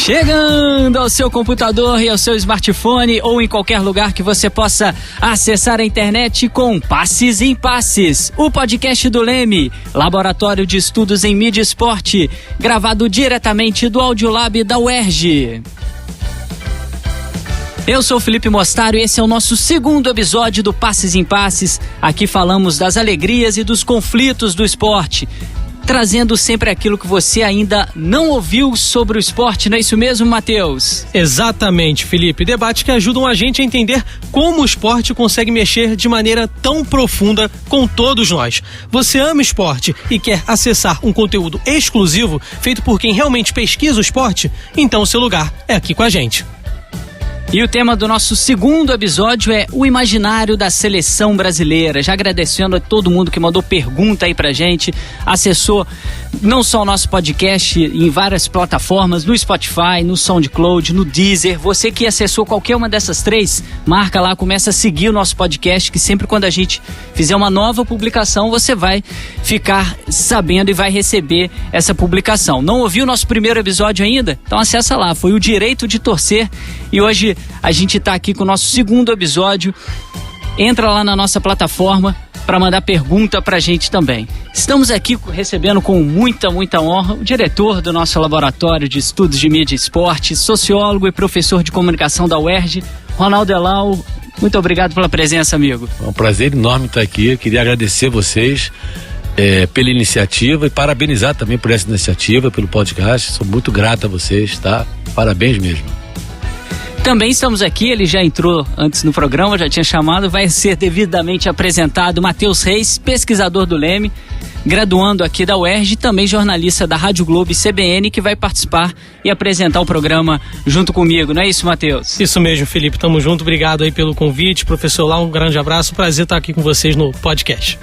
Chegando ao seu computador e ao seu smartphone ou em qualquer lugar que você possa acessar a internet com Passes em Passes, o podcast do Leme, Laboratório de Estudos em Mídia e Esporte, gravado diretamente do Audiolab da UERJ. Eu sou o Felipe Mostaro e esse é o nosso segundo episódio do Passes em Passes. Aqui falamos das alegrias e dos conflitos do esporte, trazendo sempre aquilo que você ainda não ouviu sobre o esporte, não é isso mesmo, Matheus? Exatamente, Felipe. Debates que ajudam a gente a entender como o esporte consegue mexer de maneira tão profunda com todos nós. Você ama esporte e quer acessar um conteúdo exclusivo feito por quem realmente pesquisa o esporte? Então o seu lugar é aqui com a gente. E o tema do nosso segundo episódio é o imaginário da seleção brasileira. Já agradecendo a todo mundo que mandou pergunta aí pra gente, acessou não só o nosso podcast em várias plataformas, no Spotify, no SoundCloud, no Deezer. Você que acessou qualquer uma dessas três, marca lá, começa a seguir o nosso podcast, que sempre quando a gente fizer uma nova publicação, você vai ficar sabendo e vai receber essa publicação. Não ouviu o nosso primeiro episódio ainda? Então acessa lá, foi o Direito de Torcer, e hoje a gente está aqui com o nosso segundo episódio. Entra lá na nossa plataforma para mandar pergunta para a gente também. Estamos aqui recebendo com muita honra o diretor do nosso Laboratório de Estudos de Mídia e Esporte, sociólogo e professor de comunicação da UERJ, Ronaldo Delau. Muito obrigado pela presença, amigo. É um prazer enorme estar aqui. Eu queria agradecer vocês pela iniciativa e parabenizar também por essa iniciativa, pelo podcast. Sou muito grato a vocês, tá? Parabéns mesmo. Também estamos aqui, ele já entrou antes no programa, já tinha chamado, vai ser devidamente apresentado Matheus Reis, pesquisador do Leme, graduando aqui da UERJ e também jornalista da Rádio Globo e CBN, que vai participar e apresentar o programa junto comigo, não é isso, Matheus? Isso mesmo, Felipe, tamo junto, obrigado aí pelo convite, professor Lá, um grande abraço, prazer estar aqui com vocês no podcast.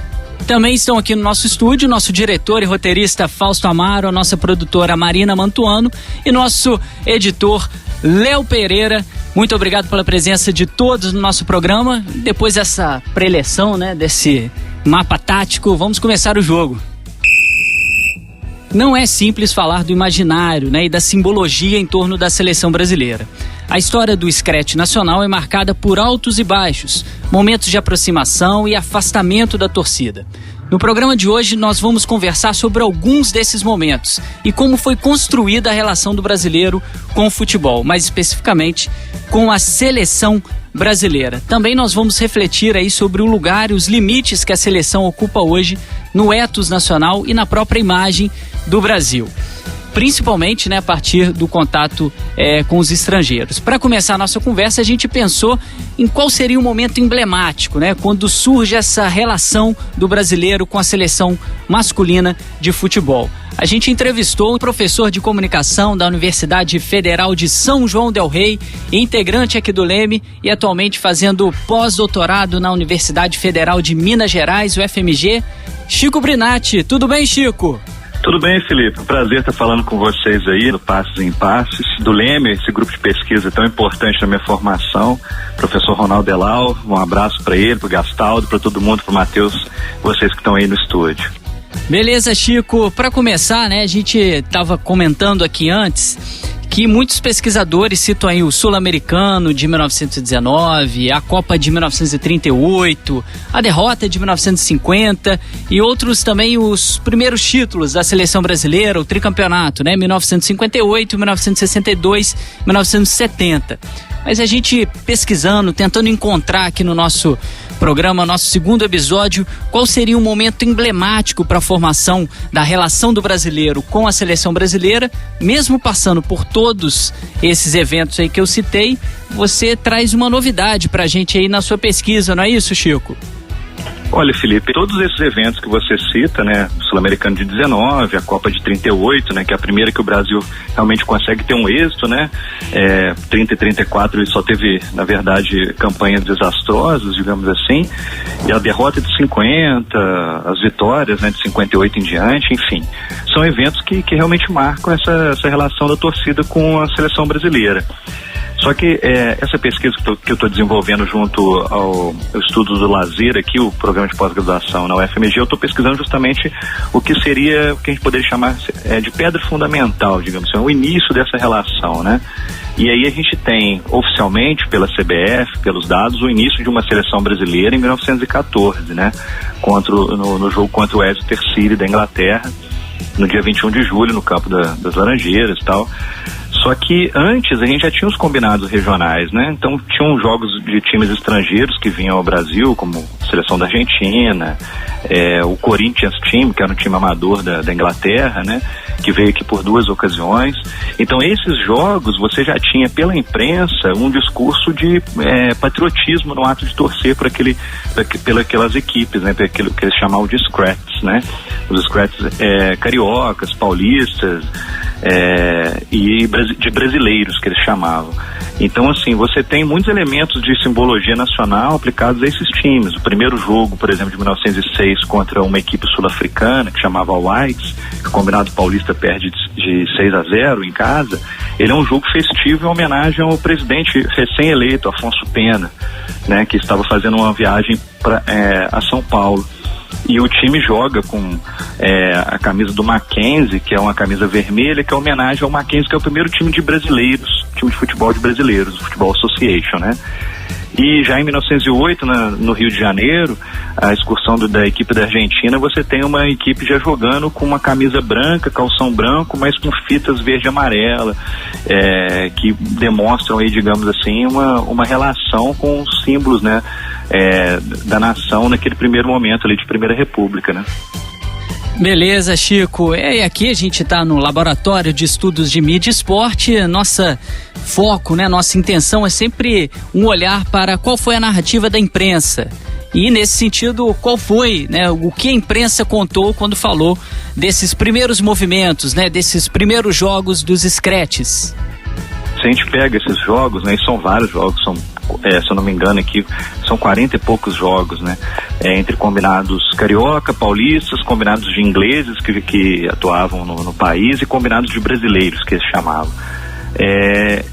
Também estão aqui no nosso estúdio nosso diretor e roteirista Fausto Amaro, a nossa produtora Marina Mantuano e nosso editor Léo Pereira. Muito obrigado pela presença de todos no nosso programa. Depois dessa preleção, né, desse mapa tático, vamos começar o jogo. Não é simples falar do imaginário, né, e da simbologia em torno da seleção brasileira. A história do escrete nacional é marcada por altos e baixos, momentos de aproximação e afastamento da torcida. No programa de hoje nós vamos conversar sobre alguns desses momentos e como foi construída a relação do brasileiro com o futebol, mais especificamente com a seleção brasileira. Também nós vamos refletir aí sobre o lugar e os limites que a seleção ocupa hoje no ethos nacional e na própria imagem do Brasil, principalmente, né, a partir do contato com os estrangeiros. Para começar a nossa conversa, a gente pensou em qual seria um momento emblemático, né, quando surge essa relação do brasileiro com a seleção masculina de futebol. A gente entrevistou o professor de comunicação da Universidade Federal de São João del Rei, integrante aqui do Leme e atualmente fazendo pós-doutorado na Universidade Federal de Minas Gerais, UFMG, Chico Brinatti. Tudo bem, Chico? Tudo bem, Felipe? Um prazer estar falando com vocês aí no Passes em Passes, do Leme, esse grupo de pesquisa tão importante na minha formação. Professor Ronaldo Delau, um abraço para ele, para o Gastaldo, para todo mundo, para o Matheus, vocês que estão aí no estúdio. Beleza, Chico. Para começar, né, a gente estava comentando aqui antes que muitos pesquisadores citam aí o Sul-Americano de 1919, a Copa de 1938, a derrota de 1950 e outros também os primeiros títulos da seleção brasileira, o tricampeonato, né, 1958, 1962, 1970. Mas a gente pesquisando, tentando encontrar aqui no nosso programa, nosso segundo episódio, qual seria um momento emblemático para a formação da relação do brasileiro com a seleção brasileira, mesmo passando por todos esses eventos aí que eu citei, você traz uma novidade para a gente aí na sua pesquisa, não é isso, Chico? Olha, Felipe, todos esses eventos que você cita, né, o Sul-Americano de 19, a Copa de 38, né, que é a primeira que o Brasil realmente consegue ter um êxito, né, 30 e 34 ele só teve, na verdade, campanhas desastrosas, digamos assim, e a derrota de 50, as vitórias, né, de 58 em diante, enfim, são eventos que realmente marcam essa relação da torcida com a seleção brasileira. Só que essa pesquisa que eu estou desenvolvendo junto ao estudo do lazer aqui, o programa de pós-graduação na UFMG, eu estou pesquisando justamente o que seria, o que a gente poderia chamar de pedra fundamental, digamos assim, o início dessa relação, né? E aí a gente tem, oficialmente, pela CBF, pelos dados, o início de uma seleção brasileira em 1914, né? No jogo contra o Exeter City da Inglaterra, no dia 21 de julho, no campo das Laranjeiras e tal. Só que antes a gente já tinha os combinados regionais, né? Então tinham jogos de times estrangeiros que vinham ao Brasil, como a seleção da Argentina, o Corinthians Team, que era um time amador da Inglaterra, né? Que veio aqui por 2 ocasiões. Então esses jogos você já tinha pela imprensa um discurso de patriotismo no ato de torcer por aquelas equipes, né? Por aquilo que eles chamavam de Scrats, né? Os Scrats cariocas, paulistas, e de brasileiros que eles chamavam. Então, assim, você tem muitos elementos de simbologia nacional aplicados a esses times. O primeiro jogo, por exemplo, de 1906 contra uma equipe sul-africana que chamava Whites, que o combinado paulista perde de 6-0 em casa, ele é um jogo festivo em homenagem ao presidente recém-eleito, Afonso Pena, né, que estava fazendo uma viagem a São Paulo. E o time joga com a camisa do Mackenzie, que é uma camisa vermelha, que é homenagem ao Mackenzie, que é o primeiro time de brasileiros, time de futebol de brasileiros, o Futebol Association, né? E já em 1908, no Rio de Janeiro, a excursão da equipe da Argentina, você tem uma equipe já jogando com uma camisa branca, calção branco, mas com fitas verde e amarela, que demonstram aí, digamos assim, uma relação com os símbolos, né, da nação naquele primeiro momento ali de Primeira República, né? Beleza, Chico. E aqui a gente está no Laboratório de Estudos de Mídia e Esporte. Nossa foco, né, nossa intenção é sempre um olhar para qual foi a narrativa da imprensa. E nesse sentido, qual foi, né, o que a imprensa contou quando falou desses primeiros movimentos, né, desses primeiros jogos dos Scrats? Se a gente pega esses jogos, né, e são vários jogos, se eu não me engano aqui, são 40 e poucos jogos, né, entre combinados carioca, paulistas, combinados de ingleses que atuavam no país e combinados de brasileiros, que eles chamavam.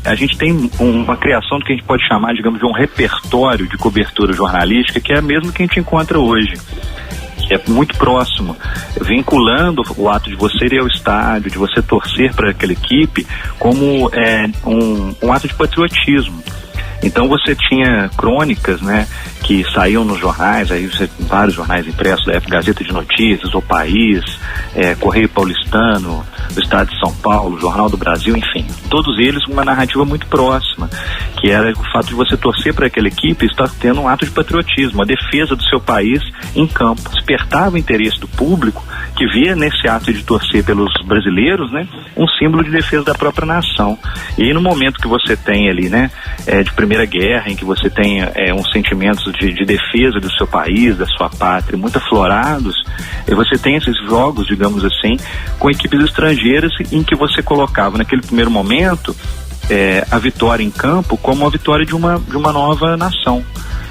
A gente tem uma criação do que a gente pode chamar, digamos, de um repertório de cobertura jornalística, que é a mesma que a gente encontra hoje, que é muito próximo, vinculando o ato de você ir ao estádio, de você torcer para aquela equipe, como um ato de patriotismo. Então você tinha crônicas, né, que saíam nos jornais, aí você tem vários jornais impressos, Gazeta de Notícias, O País, Correio Paulistano, o Estado de São Paulo, Jornal do Brasil, enfim, todos eles com uma narrativa muito próxima, que era o fato de você torcer para aquela equipe e estar tendo um ato de patriotismo, a defesa do seu país em campo. Despertava o interesse do público, que via nesse ato de torcer pelos brasileiros, né, um símbolo de defesa da própria nação. E aí, no momento que você tem ali, né, de Primeira Guerra, em que você tem uns sentimentos de defesa do seu país, da sua pátria, muito aflorados, e você tem esses jogos, digamos assim, com equipes estrangeiras, em que você colocava naquele primeiro momento a vitória em campo como a vitória de uma nova nação.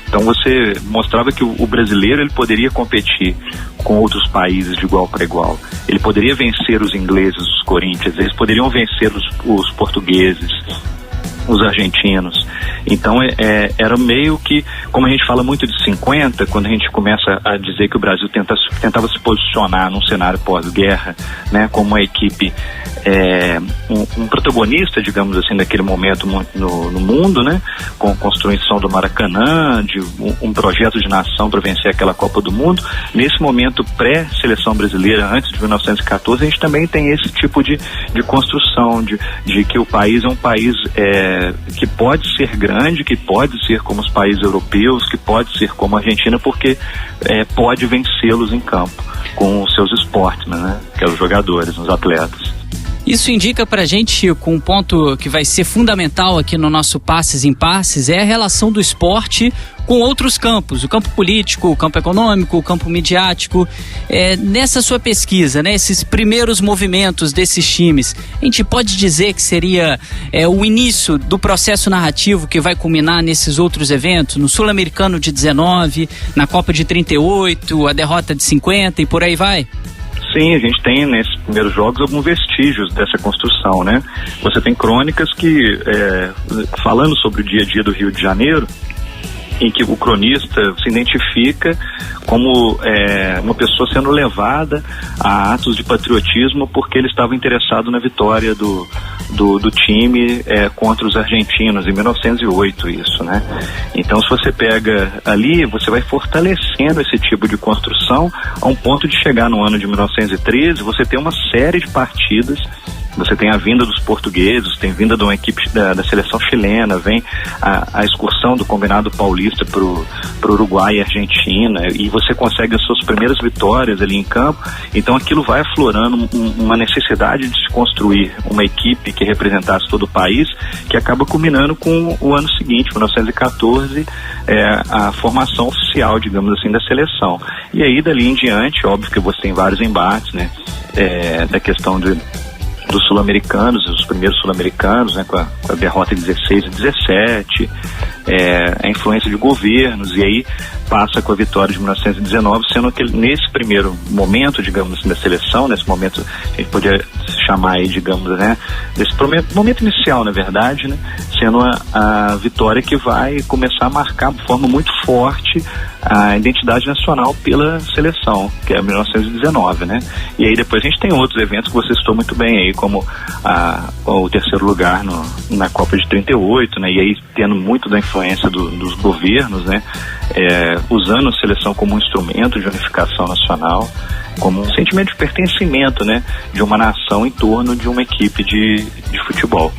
Então você mostrava que o brasileiro, ele poderia competir com outros países de igual para igual. Ele poderia vencer os ingleses, os Corinthians, eles poderiam vencer os portugueses, os argentinos. Então era meio que, como a gente fala muito de 50, quando a gente começa a dizer que o Brasil tentava se posicionar num cenário pós-guerra, né, como uma equipe, um protagonista, digamos assim, daquele momento no mundo, né, com a construção do Maracanã, de um projeto de nação para vencer aquela Copa do Mundo. Nesse momento pré-seleção brasileira, antes de 1914, a gente também tem esse tipo de construção, de que o país é um país que pode ser grande, que pode ser como os países europeus, que pode ser como a Argentina, porque pode vencê-los em campo com os seus sportmen, né, que são os jogadores, os atletas. Isso indica pra gente, Chico, um ponto que vai ser fundamental aqui no nosso Passes em Passes, é a relação do esporte com outros campos, o campo político, o campo econômico, o campo midiático. Nessa sua pesquisa, né, esses primeiros movimentos desses times, a gente pode dizer que seria o início do processo narrativo que vai culminar nesses outros eventos, no Sul-Americano de 19, na Copa de 38, a derrota de 50 e por aí vai? Sim, a gente tem nesses primeiros jogos alguns vestígios dessa construção, né? Você tem crônicas que, falando sobre o dia a dia do Rio de Janeiro, em que o cronista se identifica como uma pessoa sendo levada a atos de patriotismo porque ele estava interessado na vitória do time contra os argentinos em 1908, isso, né? Então, se você pega ali, você vai fortalecendo esse tipo de construção a um ponto de chegar no ano de 1913, você tem uma série de partidas. Você tem a vinda dos portugueses, tem a vinda de uma equipe da seleção chilena, vem a excursão do Combinado Paulista pro Uruguai e Argentina, e você consegue as suas primeiras vitórias ali em campo. Então aquilo vai aflorando uma necessidade de se construir uma equipe que representasse todo o país, que acaba culminando com o ano seguinte, 1914, a formação oficial, digamos assim, da seleção. E aí dali em diante, óbvio que você tem vários embates, né, da questão dos sul-americanos, os primeiros sul-americanos, né, com a derrota de 16 e 17, a influência de governos, e aí passa com a vitória de 1919, sendo que nesse primeiro momento, digamos assim, da seleção, nesse momento a gente podia chamar aí, digamos, né, desse momento inicial, na verdade, né, sendo a vitória que vai começar a marcar de forma muito forte a identidade nacional pela seleção, que é 1919, né? E aí depois a gente tem outros eventos que você citou muito bem aí, como o terceiro lugar na Copa de 38, né? E aí tendo muito da influência dos governos, né? Usando a seleção como um instrumento de unificação nacional, como um sentimento de pertencimento, né? De uma nação em torno de uma equipe de futebol.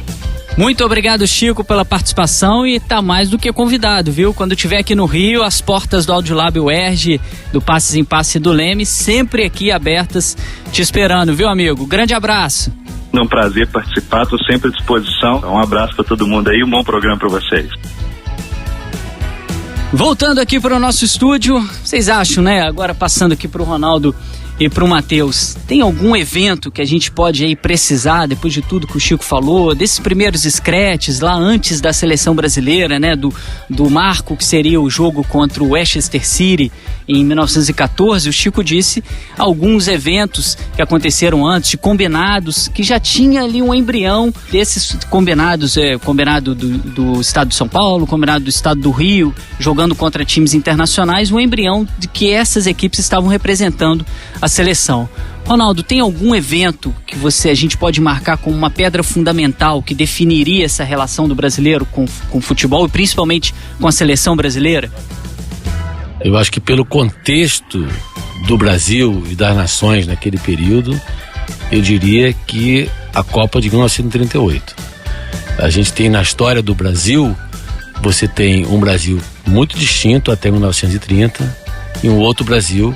Muito obrigado, Chico, pela participação, e tá mais do que convidado, viu? Quando estiver aqui no Rio, as portas do Audiolab UERJ, do Passes em Passe do Leme, sempre aqui abertas, te esperando, viu, amigo? Grande abraço. É um prazer participar, estou sempre à disposição. Um abraço para todo mundo aí, um bom programa para vocês. Voltando aqui para o nosso estúdio, vocês acham, né? Agora passando aqui para o Ronaldo e para o Matheus, tem algum evento que a gente pode aí precisar, depois de tudo que o Chico falou, desses primeiros scratches lá antes da seleção brasileira, né? Do marco que seria o jogo contra o Manchester City em 1914, o Chico disse alguns eventos que aconteceram antes, de combinados, que já tinha ali um embrião desses combinados, combinado do estado de São Paulo, combinado do estado do Rio, jogando contra times internacionais, um embrião de que essas equipes estavam representando a seleção. Ronaldo, tem algum evento que a gente pode marcar como uma pedra fundamental que definiria essa relação do brasileiro com o futebol e principalmente com a seleção brasileira? Eu acho que pelo contexto do Brasil e das nações naquele período, eu diria que a Copa de 1938. A gente tem na história do Brasil, você tem um Brasil muito distinto até 1930 e um outro Brasil,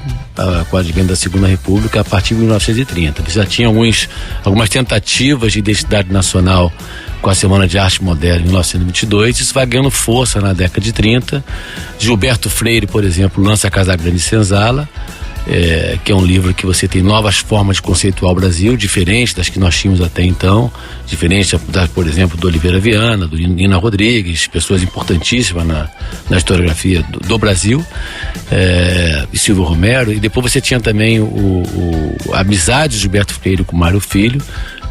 com o advento da Segunda República, a partir de 1930. Você já tinha algumas tentativas de identidade nacional com a Semana de Arte Moderna em 1922, isso vai ganhando força na década de 30. Gilberto Freire, por exemplo, lança Casagrande e Senzala, que é um livro que você tem novas formas de conceituar o Brasil, diferentes das que nós tínhamos até então, diferente, por exemplo, do Oliveira Viana, do Nina Rodrigues, pessoas importantíssimas na historiografia do Brasil, e Silvio Romero. E depois você tinha também a amizade de Gilberto Freire com Mário Filho,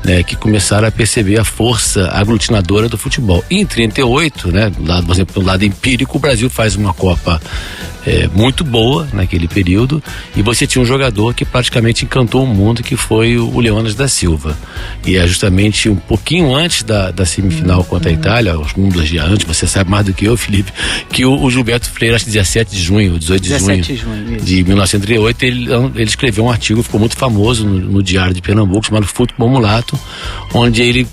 né, que começaram a perceber a força aglutinadora do futebol. E em 38, né, por exemplo, do lado empírico, o Brasil faz uma Copa muito boa naquele período, e você tinha um jogador que praticamente encantou o mundo, que foi o Leônidas da Silva. E é justamente um pouquinho antes da semifinal contra a Itália, uns 2 dias antes, você sabe mais do que eu, Felipe, que o Gilberto Freire, acho que 17 de junho, 18 de junho de 1938, ele escreveu um artigo, ficou muito famoso no Diário de Pernambuco, chamado Futebol Mulato, onde ele,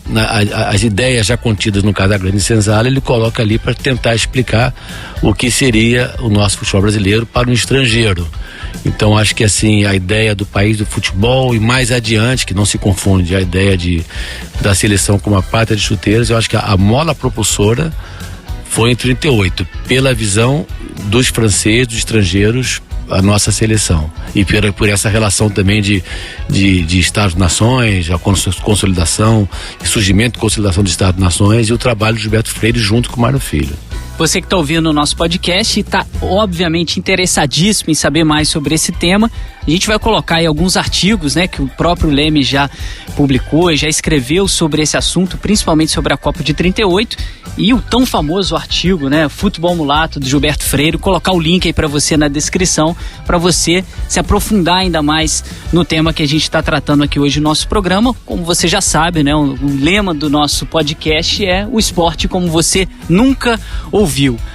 as ideias já contidas no Casagrande e Senzala, ele coloca ali para tentar explicar o que seria o nosso futebol brasileiro para o estrangeiro. Então acho que assim, a ideia do país do futebol, e mais adiante, que não se confunde, a ideia da seleção como a pátria de chuteiras, eu acho que a mola propulsora foi em 38, pela visão dos franceses, dos estrangeiros, a nossa seleção, e por essa relação também de Estados-nações, a consolidação, surgimento e consolidação de Estados-nações, e o trabalho de Gilberto Freire junto com o Mário Filho. Você que está ouvindo o nosso podcast e está obviamente interessadíssimo em saber mais sobre esse tema, a gente vai colocar aí alguns artigos, né, que o próprio Leme já publicou e já escreveu sobre esse assunto, principalmente sobre a Copa de 38 e o tão famoso artigo, né, Futebol Mulato, do Gilberto Freire. Colocar o link aí para você na descrição, para você se aprofundar ainda mais no tema que a gente está tratando aqui hoje no nosso programa. Como você já sabe, né, o lema do nosso podcast é o esporte como você nunca ouviu.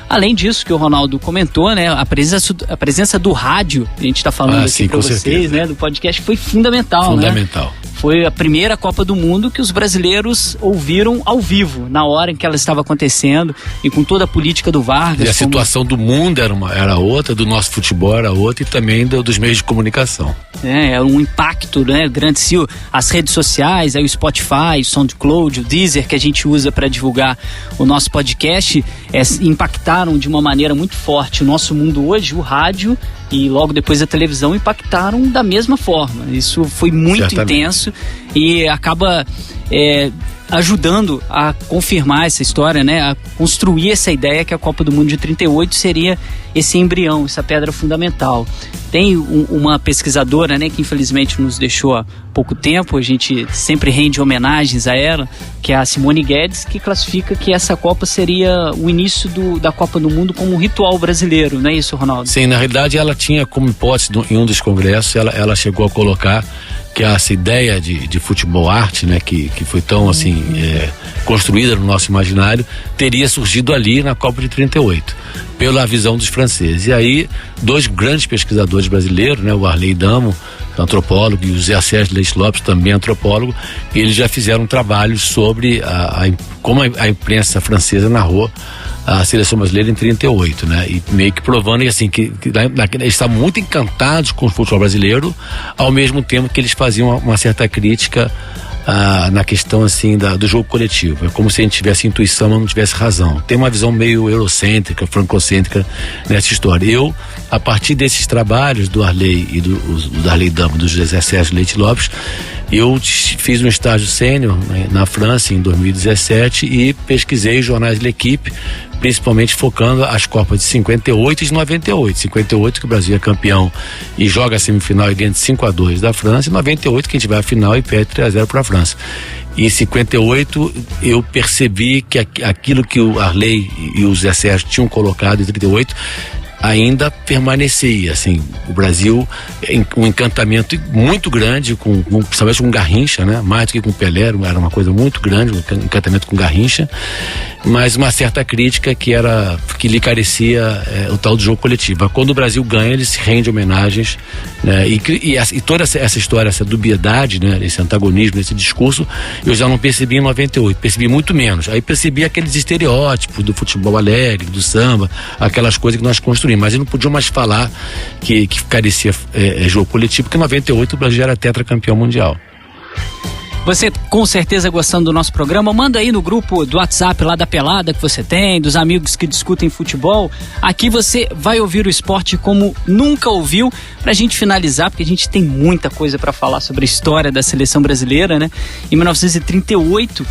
Além disso, que o Ronaldo comentou, né, a presença do rádio, a gente está falando aqui para vocês, né, do podcast, foi fundamental. Fundamental. Né? Foi a primeira Copa do Mundo que os brasileiros ouviram ao vivo, na hora em que ela estava acontecendo, e com toda a política do Vargas. E a situação do mundo era outra, do nosso futebol era outra, e também dos meios de comunicação. É um impacto, né, grande. Se as redes sociais, aí o Spotify, o SoundCloud, o Deezer, que a gente usa para divulgar o nosso podcast, impactaram de uma maneira muito forte o nosso mundo hoje. O rádio e logo depois a televisão impactaram da mesma forma. Isso foi muito intenso e acaba ajudando a confirmar essa história, né, a construir essa ideia que a Copa do Mundo de 38 seria esse embrião, essa pedra fundamental. Tem uma pesquisadora, né, que infelizmente nos deixou há pouco tempo, a gente sempre rende homenagens a ela, que é a Simone Guedes, que classifica que essa Copa seria o início da Copa do Mundo como um ritual brasileiro, não é isso, Ronaldo? Sim, na realidade ela tinha como hipótese, em um dos congressos, ela chegou a colocar que essa ideia de futebol arte, né, que foi tão assim construída no nosso imaginário, teria surgido ali na Copa de 38, pela visão dos franceses. E aí, dois grandes pesquisadores brasileiros, né, o Arley Damo, antropólogo, e o José Sérgio Leite Lopes, também antropólogo, eles já fizeram trabalhos sobre como a imprensa francesa narrou a seleção brasileira em 38, né? E meio que provando assim, que eles estavam muito encantados com o futebol brasileiro, ao mesmo tempo que eles faziam uma certa crítica na questão assim do jogo coletivo. É como se a gente tivesse intuição, mas não tivesse razão. Tem uma visão meio eurocêntrica, francocêntrica nessa história. Eu, a partir desses trabalhos do Arley e do Arley Damo, do José Sérgio Leite Lopes, eu fiz um estágio sênior, né, na França em 2017 e pesquisei os jornais de L'Equipe, principalmente focando as Copas de 58 e de 98. 58 que o Brasil é campeão e joga a semifinal e ganha de 5-2 da França, e 98 que a gente vai à final e perde 3-0 para a França. E em 58 eu percebi que aquilo que o Arley e o Zé Sérgio tinham colocado em 38 ainda permanecia, assim, o Brasil um encantamento muito grande principalmente com Garrincha, né, mais do que com Pelé, era uma coisa muito grande, um encantamento com Garrincha, mas uma certa crítica que lhe carecia o tal do jogo coletivo. Quando o Brasil ganha, ele se rende homenagens, né, e toda essa história, essa dubiedade, né, esse antagonismo, esse discurso, eu já não percebi em 98, percebi muito menos. Aí percebi aqueles estereótipos do futebol alegre, do samba, aquelas coisas que nós construímos, mas eles não podiam mais falar que carecia jogo coletivo, porque em 98 o Brasil era tetracampeão mundial. Você com certeza gostando do nosso programa, manda aí no grupo do WhatsApp lá da Pelada que você tem, dos amigos que discutem futebol. Aqui você vai ouvir o esporte como nunca ouviu, pra gente finalizar, porque a gente tem muita coisa para falar sobre a história da seleção brasileira, né? Em 1938,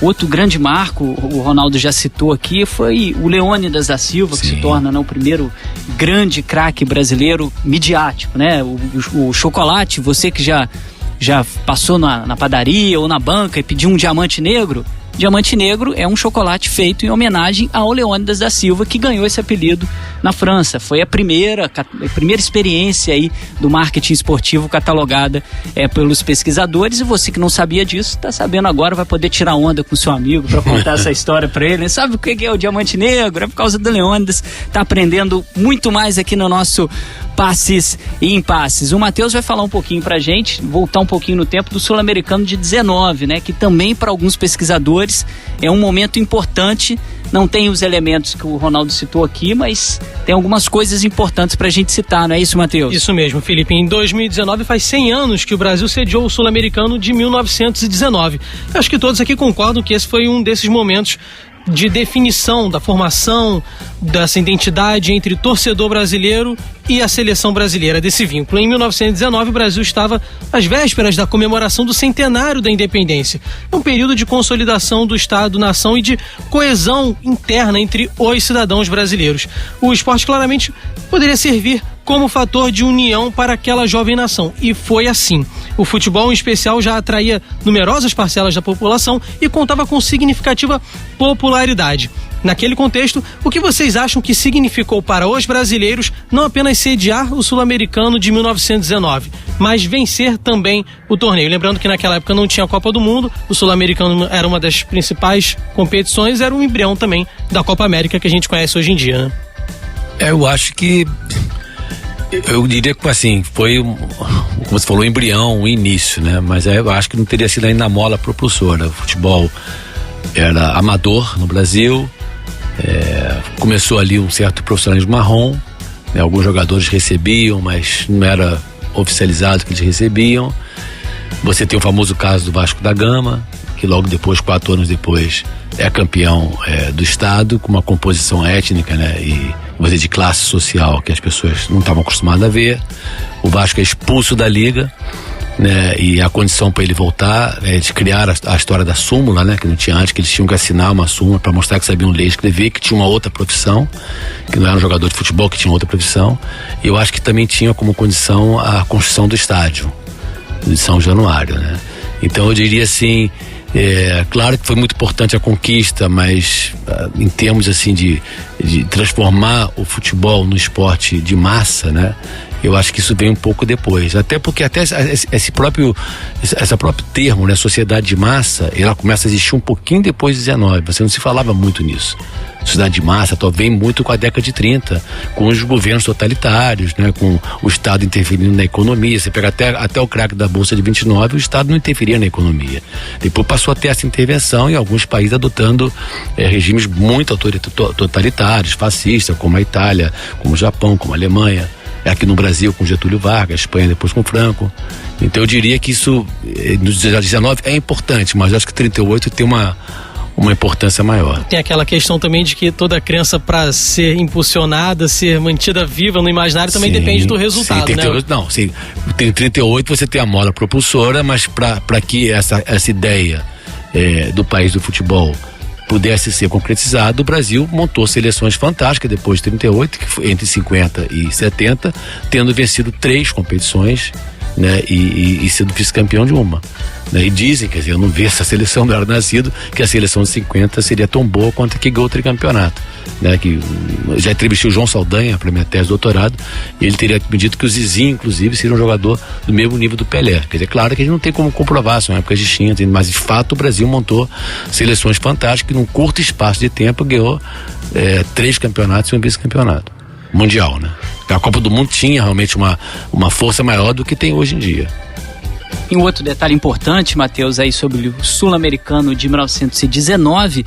outro grande marco, o Ronaldo já citou aqui, foi o Leônidas da Silva, que se torna, né, o primeiro grande craque brasileiro midiático, né? O chocolate, você que já passou na padaria ou na banca e pediu um diamante negro? Diamante negro é um chocolate feito em homenagem ao Leônidas da Silva, que ganhou esse apelido na França. Foi a primeira experiência aí do marketing esportivo catalogada pelos pesquisadores, e você que não sabia disso, está sabendo agora, vai poder tirar onda com seu amigo para contar essa história para ele. Sabe o que é o diamante negro? É por causa do Leônidas. Está aprendendo muito mais aqui no nosso Passes e Impasses. O Matheus vai falar um pouquinho pra gente, voltar um pouquinho no tempo do Sul-Americano de 19, né? Que também para alguns pesquisadores é um momento importante. Não tem os elementos que o Ronaldo citou aqui, mas tem algumas coisas importantes pra gente citar, não é isso, Matheus? Isso mesmo, Felipe. Em 2019 faz 100 anos que o Brasil sediou o Sul-Americano de 1919. Eu acho que todos aqui concordam que esse foi um desses momentos de definição da formação dessa identidade entre torcedor brasileiro e a seleção brasileira, desse vínculo. Em 1919, o Brasil estava às vésperas da comemoração do centenário da independência, um período de consolidação do Estado-nação e de coesão interna entre os cidadãos brasileiros. O esporte claramente poderia servir como fator de união para aquela jovem nação, e foi assim. O futebol, em especial, já atraía numerosas parcelas da população e contava com significativa popularidade. Naquele contexto, o que vocês acham que significou para os brasileiros não apenas sediar o Sul-Americano de 1919, mas vencer também o torneio? Lembrando que naquela época não tinha a Copa do Mundo, o Sul-Americano era uma das principais competições, era um embrião também da Copa América que a gente conhece hoje em dia, né? Eu acho que... Eu diria que assim, foi, como você falou, embrião, o início, né? Mas eu acho que não teria sido ainda a mola propulsora. O futebol era amador no Brasil, começou ali um certo profissionalismo marrom, né? Alguns jogadores recebiam, mas não era oficializado que eles recebiam. Você tem o famoso caso do Vasco da Gama, que logo depois, 4 anos depois, é campeão do estado, com uma composição étnica, né? E você de classe social que as pessoas não estavam acostumadas a ver. O Vasco é expulso da liga, né? E a condição para ele voltar é de criar a história da súmula, né? Que não tinha antes, que eles tinham que assinar uma súmula para mostrar que sabiam ler e escrever, que tinha uma outra profissão, que não era um jogador de futebol, que tinha outra profissão. E eu acho que também tinha como condição a construção do estádio de São Januário, né? Então eu diria assim, claro que foi muito importante a conquista, mas em termos assim de transformar o futebol no esporte de massa, né? Eu acho que isso vem um pouco depois, até porque até esse próprio termo, né, sociedade de massa, ela começa a existir um pouquinho depois de 19. Você não se falava muito nisso. Sociedade de massa vem muito com a década de 30, com os governos totalitários, né, com o Estado interferindo na economia. Você pega até o craque da Bolsa de 29, o Estado não interferia na economia. Depois passou a ter essa intervenção em alguns países adotando regimes muito totalitários, fascistas, como a Itália, como o Japão, como a Alemanha. Aqui no Brasil com Getúlio Vargas, Espanha depois com Franco. Então eu diria que isso no 19 é importante, mas acho que 38 tem uma importância maior. Tem aquela questão também de que toda criança, para ser impulsionada, ser mantida viva no imaginário, também depende do resultado, sim, né? Tem 38, você tem a mola propulsora, mas para que essa ideia do país do futebol pudesse ser concretizado, o Brasil montou seleções fantásticas depois de 38, que foi entre 50 e 70, tendo vencido 3 competições, né, e sido vice-campeão de uma, né? E dizem, quer dizer, eu não vi essa seleção, não era nascido, que a seleção de 50 seria tão boa quanto a que ganhou o tricampeonato, né? Que já entrevistei o João Saldanha para minha tese de doutorado, e ele teria me dito que o Zizinho, inclusive, seria um jogador do mesmo nível do Pelé. Quer dizer, claro que a gente não tem como comprovar, são épocas distintas, mas de fato o Brasil montou seleções fantásticas, que num curto espaço de tempo ganhou 3 campeonatos e um vice-campeonato mundial, né? A Copa do Mundo tinha realmente uma força maior do que tem hoje em dia. E um outro detalhe importante, Matheus, aí sobre o Sul-Americano de 1919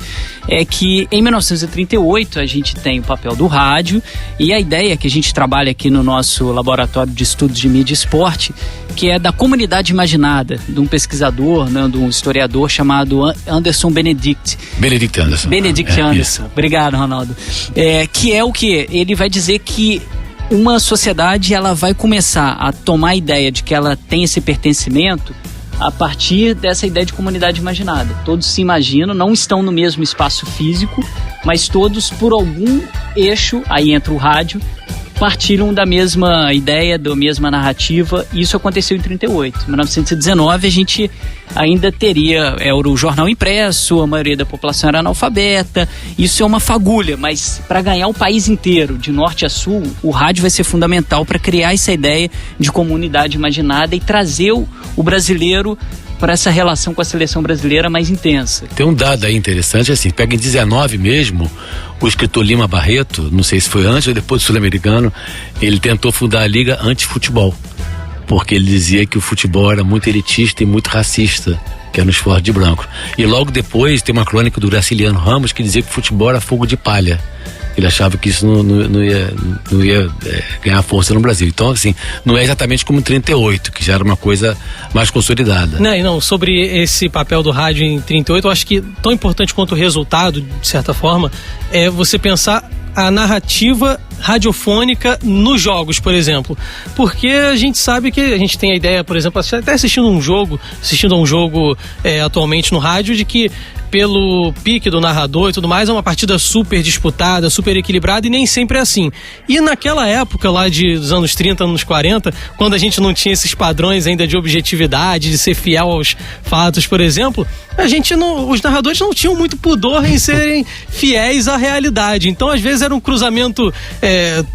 é que em 1938 a gente tem o papel do rádio, e a ideia que a gente trabalha aqui no nosso laboratório de estudos de mídia e esporte, que é da comunidade imaginada, de um pesquisador, né, de um historiador chamado Anderson Benedict. Benedict Anderson. Benedict Anderson. Isso. Obrigado, Ronaldo. Que é o que? Ele vai dizer que uma sociedade, ela vai começar a tomar a ideia de que ela tem esse pertencimento a partir dessa ideia de comunidade imaginada. Todos se imaginam, não estão no mesmo espaço físico, mas todos, por algum eixo, aí entra o rádio, partilham da mesma ideia, da mesma narrativa. Isso aconteceu em 38. Em 1919 a gente ainda teria o jornal impresso, a maioria da população era analfabeta. Isso é uma fagulha, mas para ganhar o país inteiro, de norte a sul, o rádio vai ser fundamental para criar essa ideia de comunidade imaginada e trazer o brasileiro para essa relação com a seleção brasileira mais intensa. Tem um dado aí interessante, assim, pega em 19 mesmo, o escritor Lima Barreto, não sei se foi antes ou depois do Sul-Americano, ele tentou fundar a Liga Antifutebol, porque ele dizia que o futebol era muito elitista e muito racista, que era no esporte de branco. E logo depois tem uma crônica do Graciliano Ramos que dizia que o futebol era fogo de palha, Ele achava que isso não ia ganhar força no Brasil. Então, assim, não é exatamente como em 38, que já era uma coisa mais consolidada. Não, sobre esse papel do rádio em 38, eu acho que tão importante quanto o resultado, de certa forma, é você pensar a narrativa radiofônica nos jogos, por exemplo. Porque a gente sabe que a gente tem a ideia, por exemplo, até assistindo a um jogo atualmente no rádio, de que pelo pique do narrador e tudo mais, é uma partida super disputada, super equilibrada, e nem sempre é assim. E naquela época lá dos anos 30, anos 40, quando a gente não tinha esses padrões ainda de objetividade, de ser fiel aos fatos, por exemplo, os narradores não tinham muito pudor em serem fiéis à realidade. Então, às vezes, era um cruzamento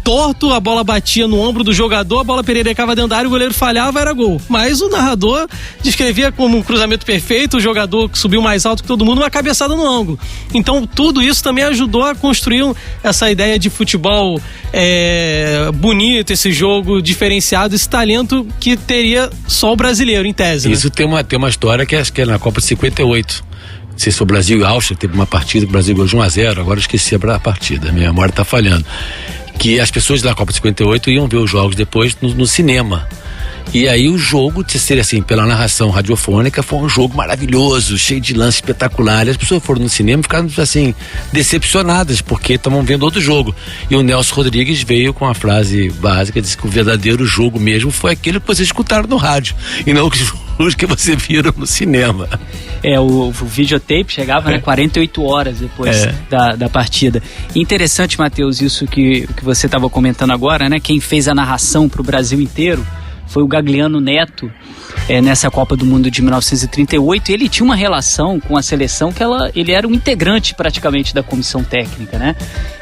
torto, a bola batia no ombro do jogador, a bola pererecava dentro da área, o goleiro falhava, era gol. Mas o narrador descrevia como um cruzamento perfeito, o jogador que subiu mais alto que todo mundo, uma cabeçada no ângulo. Então, tudo isso também ajudou a construir essa ideia de futebol bonito, esse jogo diferenciado, esse talento que teria só o brasileiro, em tese. Isso, né? tem uma história que acho que é na Copa de 58. Não sei se foi o Brasil e Áustria, teve uma partida que o Brasil ganhou de 1-0, agora eu esqueci a partida, minha memória está falhando. Que as pessoas da Copa de 58 iam ver os jogos depois no cinema. E aí o jogo, de ser assim, pela narração radiofônica, foi um jogo maravilhoso, cheio de lances espetaculares. As pessoas foram no cinema e ficaram, assim, decepcionadas, porque estavam vendo outro jogo. E o Nelson Rodrigues veio com a frase básica, disse que o verdadeiro jogo mesmo foi aquele que vocês escutaram no rádio, e não os que você viram no cinema. O videotape chegava 48 horas depois da partida. Interessante, Matheus, isso que você estava comentando agora, né? Quem fez a narração para o Brasil inteiro foi o Gagliano Neto, nessa Copa do Mundo de 1938. E ele tinha uma relação com a seleção que ele era um integrante praticamente da comissão técnica, né?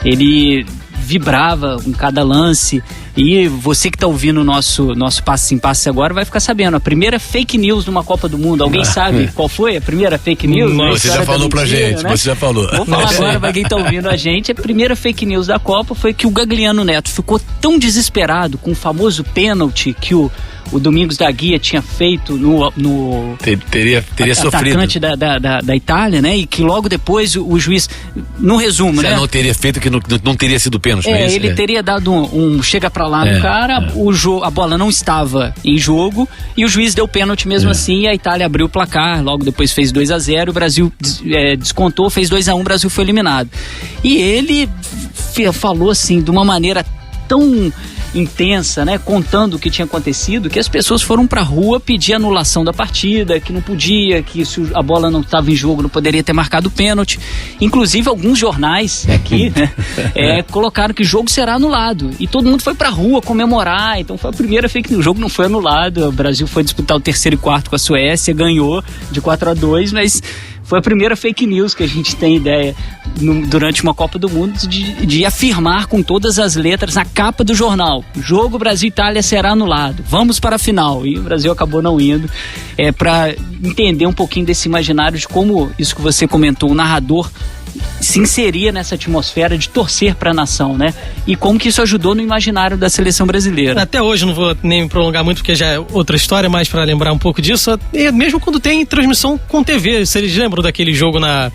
Ele vibrava com cada lance. E você que está ouvindo o nosso Passe em Passe agora vai ficar sabendo. A primeira fake news de uma Copa do Mundo, alguém sabe qual foi a primeira fake news? Você já falou pra gente, né? Você já falou. Vou falar agora para quem está ouvindo a gente. A primeira fake news da Copa foi que o Gagliano Neto ficou tão desesperado com o famoso pênalti que o Domingos da Guia tinha feito no teria sofrido, atacante da Itália, né? E que logo depois o juiz, no resumo, né? Não teria feito, que não teria sido pênalti, não é isso? Ele teria dado um chega pra lá no cara, a bola não estava em jogo e o juiz deu pênalti mesmo assim, e a Itália abriu o placar, logo depois fez 2-0, o Brasil descontou, fez 2-1, o Brasil foi eliminado. E ele falou assim, de uma maneira tão intensa, né, contando o que tinha acontecido, que as pessoas foram pra rua pedir anulação da partida, que não podia, que se a bola não estava em jogo não poderia ter marcado pênalti. Inclusive alguns jornais aqui colocaram que o jogo será anulado, e todo mundo foi pra rua comemorar. Então foi a primeira fake news. O jogo não foi anulado, o Brasil foi disputar o terceiro e quarto com a Suécia, ganhou de 4-2, mas foi a primeira fake news que a gente tem ideia durante uma Copa do Mundo de afirmar com todas as letras na capa do jornal: jogo Brasil-Itália será anulado, vamos para a final. E o Brasil acabou não indo. Para entender um pouquinho desse imaginário de como isso que você comentou, o narrador se inseria nessa atmosfera de torcer para a nação, né? E como que isso ajudou no imaginário da seleção brasileira. Até hoje, não vou nem me prolongar muito, porque já é outra história, mas para lembrar um pouco disso, mesmo quando tem transmissão com TV, vocês lembram daquele jogo na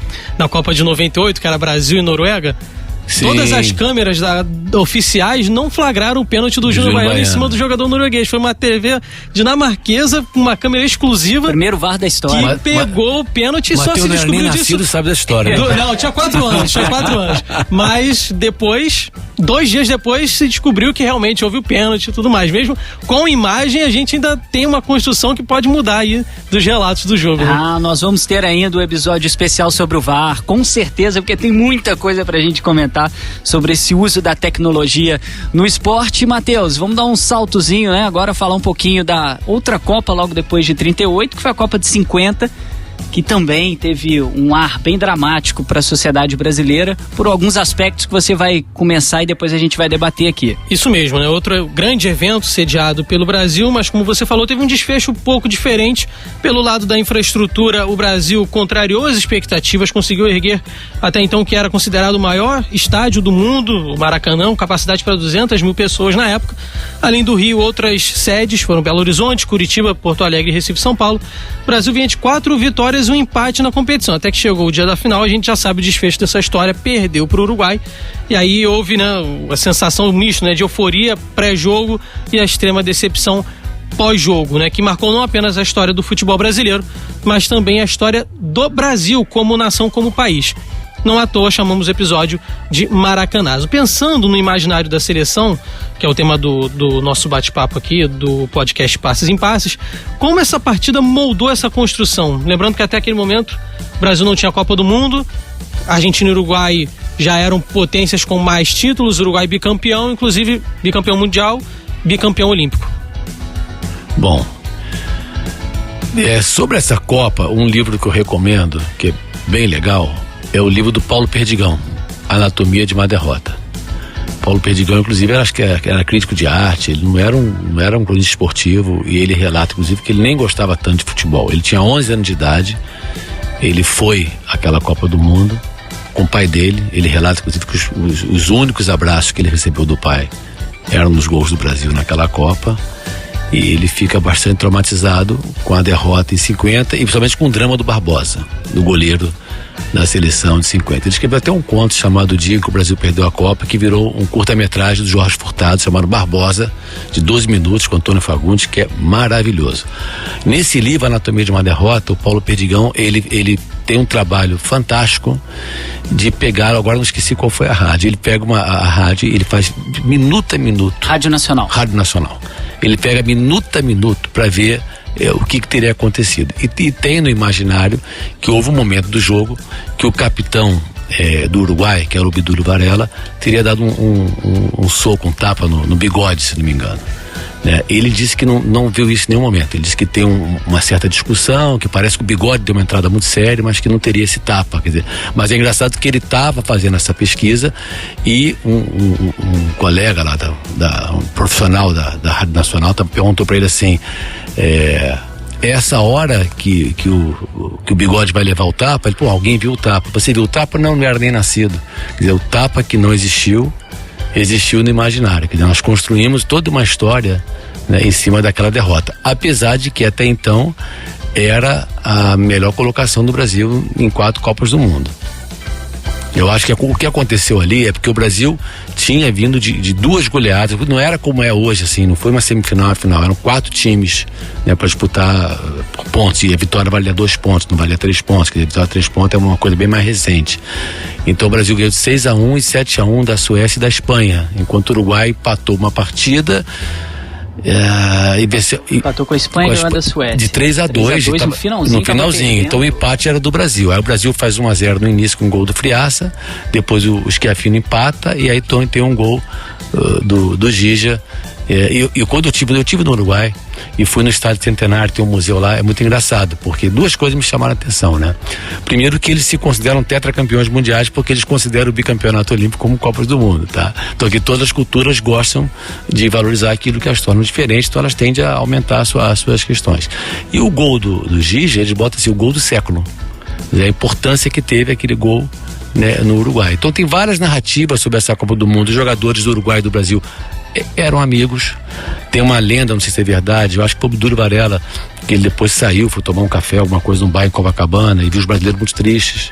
Copa de 98, que era Brasil e Noruega? Sim. Todas as câmeras oficiais não flagraram o pênalti do Júnior Baiano em cima do jogador norueguês. Foi uma TV dinamarquesa com uma câmera exclusiva. Primeiro VAR da história. Que pegou o pênalti e só se descobriu disso. Sabe da história. Não, tinha 4 anos. Mas depois, 2 dias depois, se descobriu que realmente houve o pênalti e tudo mais. Mesmo com imagem, a gente ainda tem uma construção que pode mudar aí dos relatos do jogo. Nós vamos ter ainda um episódio especial sobre o VAR, com certeza, porque tem muita coisa pra gente comentar sobre esse uso da tecnologia no esporte. Matheus, vamos dar um saltozinho, né? Agora falar um pouquinho da outra Copa logo depois de 38, que foi a Copa de 50, que também teve um ar bem dramático para a sociedade brasileira, por alguns aspectos que você vai começar e depois a gente vai debater aqui. Isso mesmo, né? Outro grande evento sediado pelo Brasil, mas como você falou, teve um desfecho um pouco diferente. Pelo lado da infraestrutura, o Brasil contrariou as expectativas, conseguiu erguer até então o que era considerado o maior estádio do mundo, o Maracanã, capacidade para 200 mil pessoas na época. Além do Rio, outras sedes foram Belo Horizonte, Curitiba, Porto Alegre, Recife e São Paulo. O Brasil vinha de 4 vitórias vitórias e um empate na competição. Até que chegou o dia da final, a gente já sabe o desfecho dessa história, perdeu pro Uruguai. E aí houve, né, a sensação mista, né, de euforia pré-jogo e a extrema decepção pós-jogo, né, que marcou não apenas a história do futebol brasileiro, mas também a história do Brasil como nação, como país. Não à toa chamamos o episódio de Maracanazo. Pensando no imaginário da seleção, que é o tema do nosso bate-papo aqui, do podcast Passes em Passes, como essa partida moldou essa construção? Lembrando que até aquele momento o Brasil não tinha a Copa do Mundo, Argentina e Uruguai já eram potências com mais títulos, Uruguai bicampeão, inclusive bicampeão mundial, bicampeão olímpico. Bom, sobre essa Copa, um livro que eu recomendo, que é bem legal, é o livro do Paulo Perdigão, Anatomia de uma Derrota. Paulo Perdigão, inclusive, acho que era crítico de arte, ele não era um cronista esportivo, e ele relata, inclusive, que ele nem gostava tanto de futebol. Ele tinha 11 anos de idade, ele foi àquela Copa do Mundo com o pai dele. Ele relata, inclusive, que os únicos abraços que ele recebeu do pai eram nos gols do Brasil naquela Copa. E ele fica bastante traumatizado com a derrota em 50 e principalmente com o drama do Barbosa, do goleiro da seleção de 50. Ele escreveu até um conto chamado O Dia que o Brasil Perdeu a Copa, que virou um curta-metragem do Jorge Furtado, chamado Barbosa, de 12 minutos, com Antônio Fagundes, que é maravilhoso. Nesse livro, Anatomia de uma Derrota, o Paulo Perdigão, ele tem um trabalho fantástico de pegar, agora não esqueci qual foi a rádio, ele pega a rádio e ele faz minuto a minuto. Rádio Nacional. Ele pega minuto a minuto para ver o que teria acontecido. E tem no imaginário que houve um momento do jogo que o capitão do Uruguai, que era o Obdúlio Varela, teria dado um soco, um tapa no bigode, se não me engano. Ele disse que não viu isso em nenhum momento. Ele disse que tem uma certa discussão, que parece que o bigode deu uma entrada muito séria, mas que não teria esse tapa. Quer dizer, mas é engraçado que ele estava fazendo essa pesquisa e um colega lá, um profissional da Rádio Nacional, perguntou para ele assim: essa hora que o bigode vai levar o tapa? Ele, alguém viu o tapa. Você viu o tapa? Não era nem nascido. Quer dizer, o tapa que não existiu no imaginário. Quer dizer, nós construímos toda uma história, né, em cima daquela derrota, apesar de que até então era a melhor colocação do Brasil em 4 Copas do Mundo. Eu acho que o que aconteceu ali é porque o Brasil tinha vindo de 2 goleadas, não era como é hoje, assim, não foi uma semifinal, uma final, eram 4 times, né, para disputar pontos, e a vitória valia 2 pontos, não valia 3 pontos, quer dizer, a vitória 3 pontos é uma coisa bem mais recente. Então o Brasil ganhou de 6-1 e 7-1 da Suécia e da Espanha, enquanto o Uruguai empatou uma partida e venceu. Empatou com a Espanha e da Suécia. De 3-2 no finalzinho. Então o empate era do Brasil. Aí o Brasil faz 1-0 no início com um gol do Friaça, depois o Schiaffino empata, e aí tem um gol do Gija. E quando eu tive no Uruguai e fui no Estádio Centenário, tem um museu lá, é muito engraçado, porque 2 coisas me chamaram a atenção, né? Primeiro, que eles se consideram tetracampeões mundiais, porque eles consideram o bicampeonato olímpico como Copas do Mundo, tá? Então aqui todas as culturas gostam de valorizar aquilo que as tornam diferentes, então elas tendem a aumentar as suas questões. E o gol do Gija, eles botam assim, o gol do século, a importância que teve aquele gol, né, no Uruguai. Então tem várias narrativas sobre essa Copa do Mundo. Os jogadores do Uruguai e do Brasil eram amigos. Tem uma lenda, não sei se é verdade, eu acho que o Obdúlio Varela, que ele depois saiu, foi tomar um café, alguma coisa num bar em Copacabana, e viu os brasileiros muito tristes,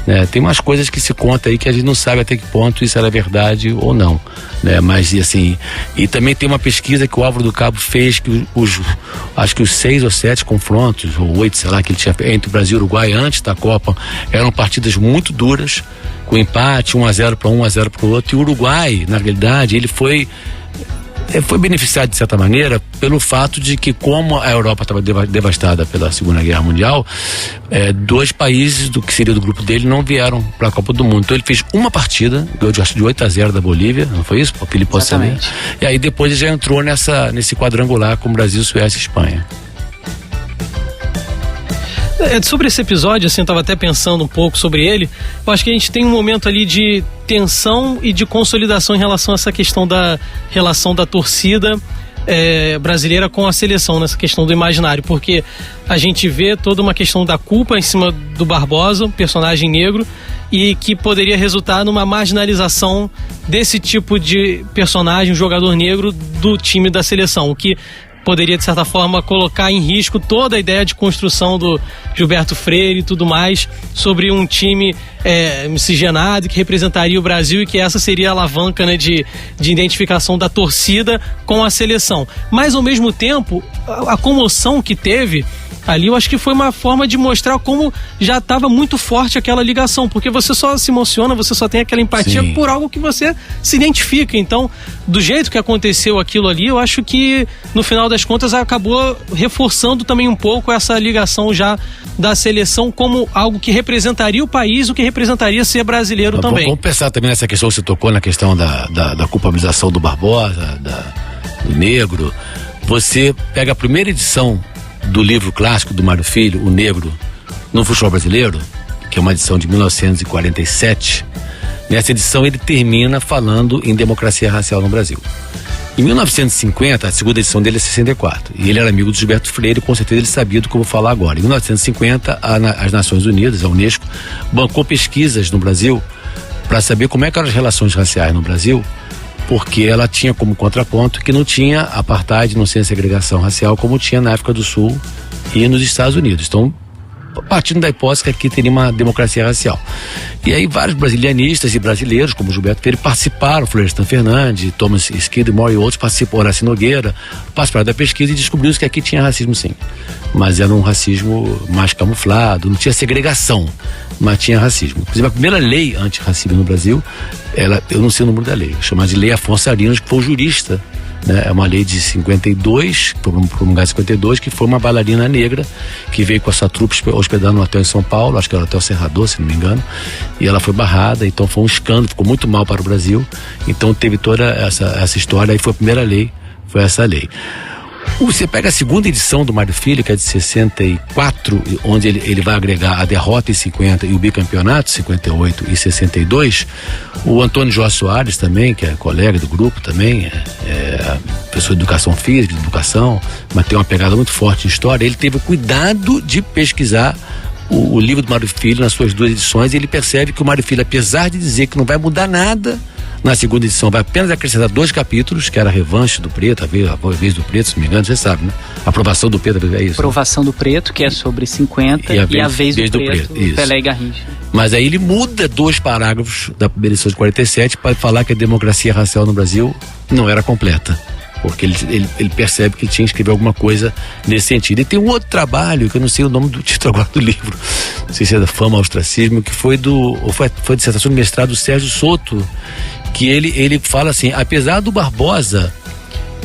né? Tem umas coisas que se conta aí que a gente não sabe até que ponto isso era verdade ou não, né? Mas assim, e também tem uma pesquisa que o Álvaro do Cabo fez, que acho que os 6 ou 7 confrontos, ou 8, sei lá, que ele tinha entre o Brasil e o Uruguai antes da Copa, eram partidas muito duras, com empate, 1-0 para um, 1-0 para o outro. E o Uruguai, na realidade, ele foi beneficiado de certa maneira pelo fato de que, como a Europa estava devastada pela Segunda Guerra Mundial, 2 países do que seria do grupo dele não vieram para a Copa do Mundo. Então ele fez uma partida, ganhou de 8-0 da Bolívia, não foi isso? O Filipe Ossané. E aí depois ele já entrou nesse quadrangular com Brasil, Suécia e Espanha. Sobre esse episódio, assim, eu estava até pensando um pouco sobre ele. Eu acho que a gente tem um momento ali de tensão e de consolidação em relação a essa questão da relação da torcida brasileira com a seleção, nessa questão do imaginário, porque a gente vê toda uma questão da culpa em cima do Barbosa, um personagem negro, e que poderia resultar numa marginalização desse tipo de personagem, um jogador negro, do time da seleção, o que poderia, de certa forma, colocar em risco toda a ideia de construção do Gilberto Freire e tudo mais, sobre um time miscigenado que representaria o Brasil e que essa seria a alavanca, né, de identificação da torcida com a seleção. Mas, ao mesmo tempo, a comoção que teve ali, eu acho que foi uma forma de mostrar como já estava muito forte aquela ligação, porque você só se emociona, você só tem aquela empatia por algo que você se identifica. Então, do jeito que aconteceu aquilo ali, eu acho que no final das contas acabou reforçando também um pouco essa ligação já da seleção como algo que representaria o país, o que representaria ser brasileiro também. Vamos pensar também nessa questão que você tocou, na questão da culpabilização do Barbosa, do Negro. Você pega a primeira edição do livro clássico do Mário Filho, O Negro no Futebol Brasileiro, que é uma edição de 1947. Nessa edição ele termina falando em democracia racial no Brasil. Em 1950, a segunda edição dele é 64, e ele era amigo do Gilberto Freire, com certeza ele sabia do que eu vou falar agora. Em 1950, as Nações Unidas, a Unesco, bancou pesquisas no Brasil para saber como é que eram as relações raciais no Brasil, porque ela tinha como contraponto que não tinha apartheid, não tinha segregação racial como tinha na África do Sul e nos Estados Unidos. Então, partindo da hipótese que aqui teria uma democracia racial. E aí vários brasilianistas e brasileiros, como Gilberto Freire, participaram, Florestan Fernandes, Thomas Skidmore e outros participaram, Horácio Nogueira, participaram da pesquisa e descobriram que aqui tinha racismo sim. Mas era um racismo mais camuflado, não tinha segregação, mas tinha racismo. Inclusive a primeira lei antirracismo no Brasil, eu não sei o número da lei, chamada de Lei Afonso Arinos, que foi o jurista, né? É uma lei de 52, promulgada em 52, que foi uma bailarina negra que veio com a sua trupe hospedar no hotel em São Paulo, acho que era o Hotel Serrador, se não me engano, e ela foi barrada, então foi um escândalo, ficou muito mal para o Brasil. Então teve toda essa história, aí foi a primeira lei, foi essa lei. Você pega a segunda edição do Mário Filho, que é de 64, onde ele vai agregar a derrota em 50 e o bicampeonato, 58 e 62. O Antônio Jorge Soares também, que é colega do grupo também, professor de educação física, de educação, mas tem uma pegada muito forte de história. Ele teve o cuidado de pesquisar o livro do Mário Filho nas suas duas edições, e ele percebe que o Mário Filho, apesar de dizer que não vai mudar nada na segunda edição, vai apenas acrescentar 2 capítulos, que era a revanche do Preto, a vez do Preto, se não me engano, você sabe, né? A aprovação do Preto, é isso? Aprovação do Preto, que é sobre 50, e a vez do Preto, Pelé e Garrincha. Mas aí ele muda 2 parágrafos da primeira edição de 47 para falar que a democracia racial no Brasil não era completa. Porque ele percebe que ele tinha que escrever alguma coisa nesse sentido. E tem um outro trabalho, que eu não sei o nome do título agora do livro, não sei se é da Fama ao Ostracismo, que foi a dissertação de mestrado do Sérgio Souto, que ele fala assim: apesar do Barbosa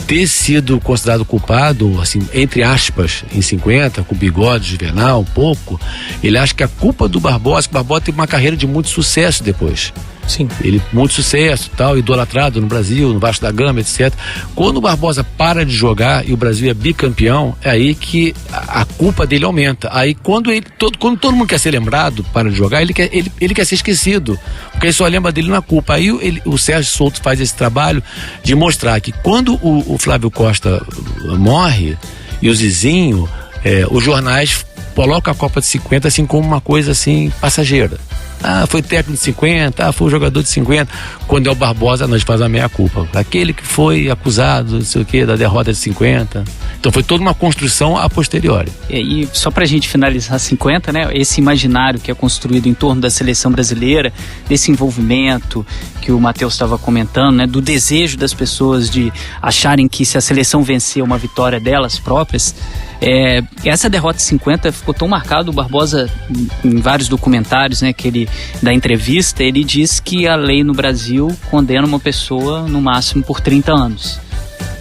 ter sido considerado culpado, assim, entre aspas, em 50, com bigode juvenal, um pouco, ele acha que a culpa do Barbosa, que o Barbosa teve uma carreira de muito sucesso depois. Sim. Ele, muito sucesso, tal, idolatrado no Brasil, no Vasco da Gama, etc. Quando o Barbosa para de jogar e o Brasil é bicampeão, é aí que a culpa dele aumenta. Aí quando quando todo mundo quer ser lembrado, para de jogar, ele quer ser esquecido, porque ele só lembra dele na culpa. Aí o Sérgio Souto faz esse trabalho de mostrar que quando o Flávio Costa morre e o Zizinho, os jornais colocam a Copa de 50 assim como uma coisa assim passageira. Foi técnico de 50, foi jogador de 50. Quando é o Barbosa, nós fazemos a meia-culpa. Aquele que foi acusado, não sei o quê, da derrota de 50. Então foi toda uma construção a posteriori. E só pra gente finalizar 50, né? Esse imaginário que é construído em torno da seleção brasileira, desse envolvimento que o Matheus estava comentando, né? Do desejo das pessoas de acharem que se a seleção vencer uma vitória delas próprias. Essa derrota de 50 ficou tão marcado. O Barbosa, em vários documentários, né, que ele dá entrevista, ele diz que a lei no Brasil condena uma pessoa no máximo por 30 anos.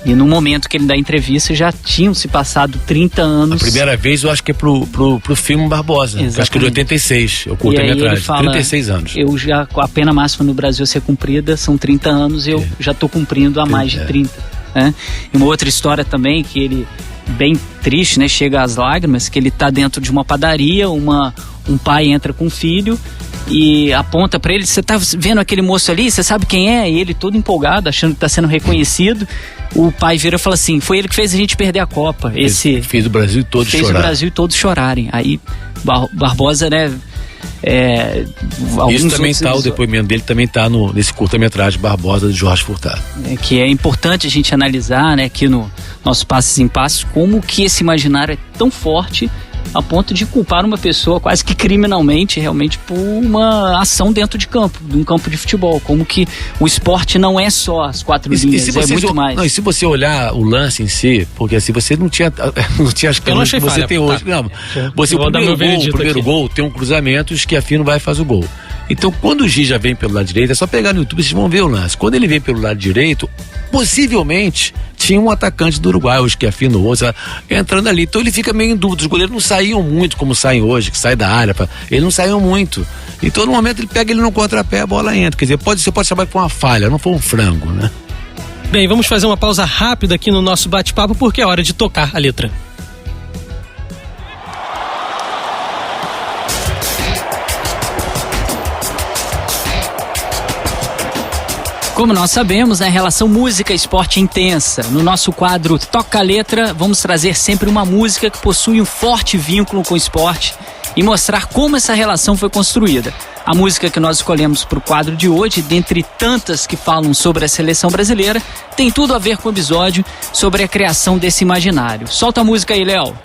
E no momento que ele dá entrevista já tinham se passado 30 anos. A primeira vez eu acho que é pro filme Barbosa. Acho que é de 86, eu curta-metragem, 36 anos. A pena máxima no Brasil a ser cumprida são 30 anos, eu já estou cumprindo há mais de 30. Né? E uma outra história também que ele, bem triste, né, chega às lágrimas, que ele está dentro de uma padaria, um pai entra com um filho e aponta para ele: você tá vendo aquele moço ali, você sabe quem é? E ele todo empolgado, achando que está sendo reconhecido. O pai vira e fala assim: foi ele que fez a gente perder a Copa. Fez o Brasil todo chorar. Fez o Brasil todo chorarem. Aí Barbosa, né, Isso também está, o depoimento dele também está nesse curta-metragem Barbosa, de Jorge Furtado. Que é importante a gente analisar, né, aqui no nosso Passos em Passos, como que esse imaginário é tão forte a ponto de culpar uma pessoa quase que criminalmente, realmente, por uma ação dentro de campo, de um campo de futebol. Como que o esporte não é só as 4 linhas, é muito mais. Não, e se você olhar o lance em si, porque assim, você não tinha as câmeras que você tem hoje. Não, você, o primeiro gol tem um cruzamento, o Schiaffino vai e faz o gol. Então, quando o Giz já vem pelo lado direito, é só pegar no YouTube, vocês vão ver o lance. Quando ele vem pelo lado direito, possivelmente tinha um atacante do Uruguai, o Schiaffino, entrando ali. Então ele fica meio em dúvida. Os goleiros não saíam muito como saem hoje, que sai da área. Eles não saíam muito. Então, no momento, ele pega ele no contrapé, a bola entra. Quer dizer, você pode chamar que foi uma falha, não foi um frango, né? Bem, vamos fazer uma pausa rápida aqui no nosso bate-papo, porque é hora de tocar a letra. Como nós sabemos, a relação música-esporte é intensa. No nosso quadro Toca a Letra, vamos trazer sempre uma música que possui um forte vínculo com o esporte e mostrar como essa relação foi construída. A música que nós escolhemos para o quadro de hoje, dentre tantas que falam sobre a seleção brasileira, tem tudo a ver com o episódio sobre a criação desse imaginário. Solta a música aí, Léo.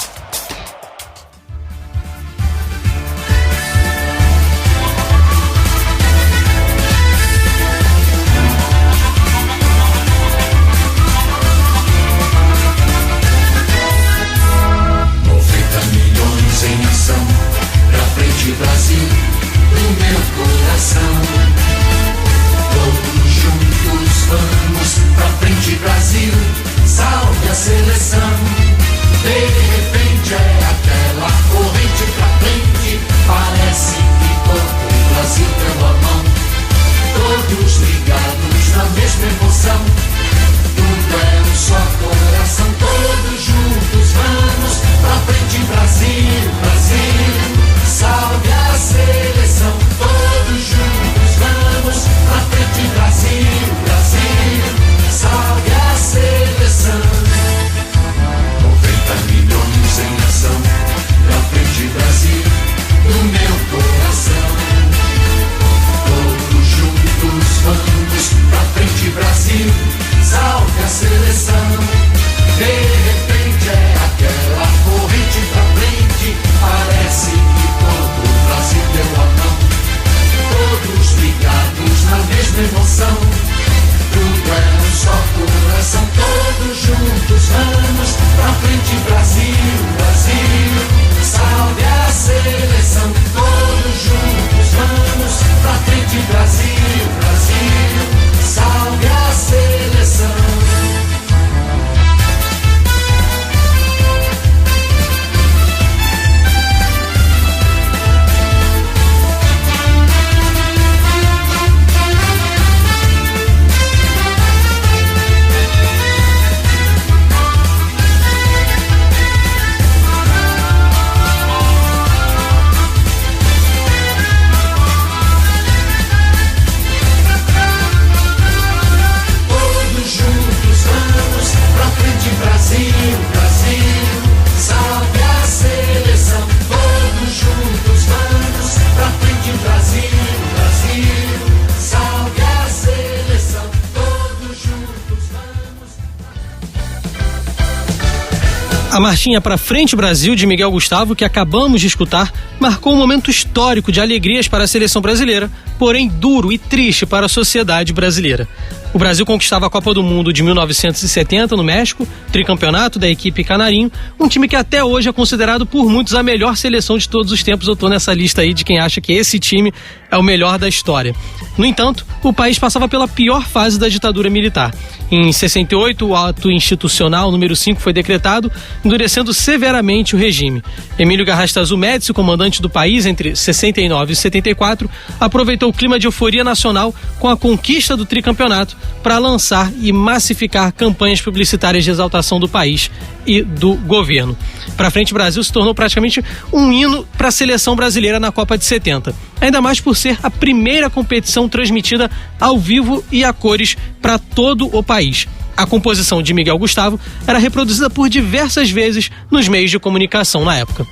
A marchinha Pra Frente Brasil, de Miguel Gustavo, que acabamos de escutar, marcou um momento histórico de alegrias para a seleção brasileira, porém duro e triste para a sociedade brasileira. O Brasil conquistava a Copa do Mundo de 1970 no México, tricampeonato da equipe Canarinho, um time que até hoje é considerado por muitos a melhor seleção de todos os tempos. Eu tô nessa lista aí de quem acha que esse time é o melhor da história. No entanto, o país passava pela pior fase da ditadura militar. Em 68, o ato institucional número 5 foi decretado, endurecendo severamente o regime. Emílio Garrastazu Médici, comandante do país entre 69 e 74, aproveitou o clima de euforia nacional com a conquista do tricampeonato para lançar e massificar campanhas publicitárias de exaltação do país e do governo. Pra Frente Brasil se tornou praticamente um hino para a seleção brasileira na Copa de 70. Ainda mais por ser a primeira competição transmitida ao vivo e a cores para todo o país. A composição de Miguel Gustavo era reproduzida por diversas vezes nos meios de comunicação na época.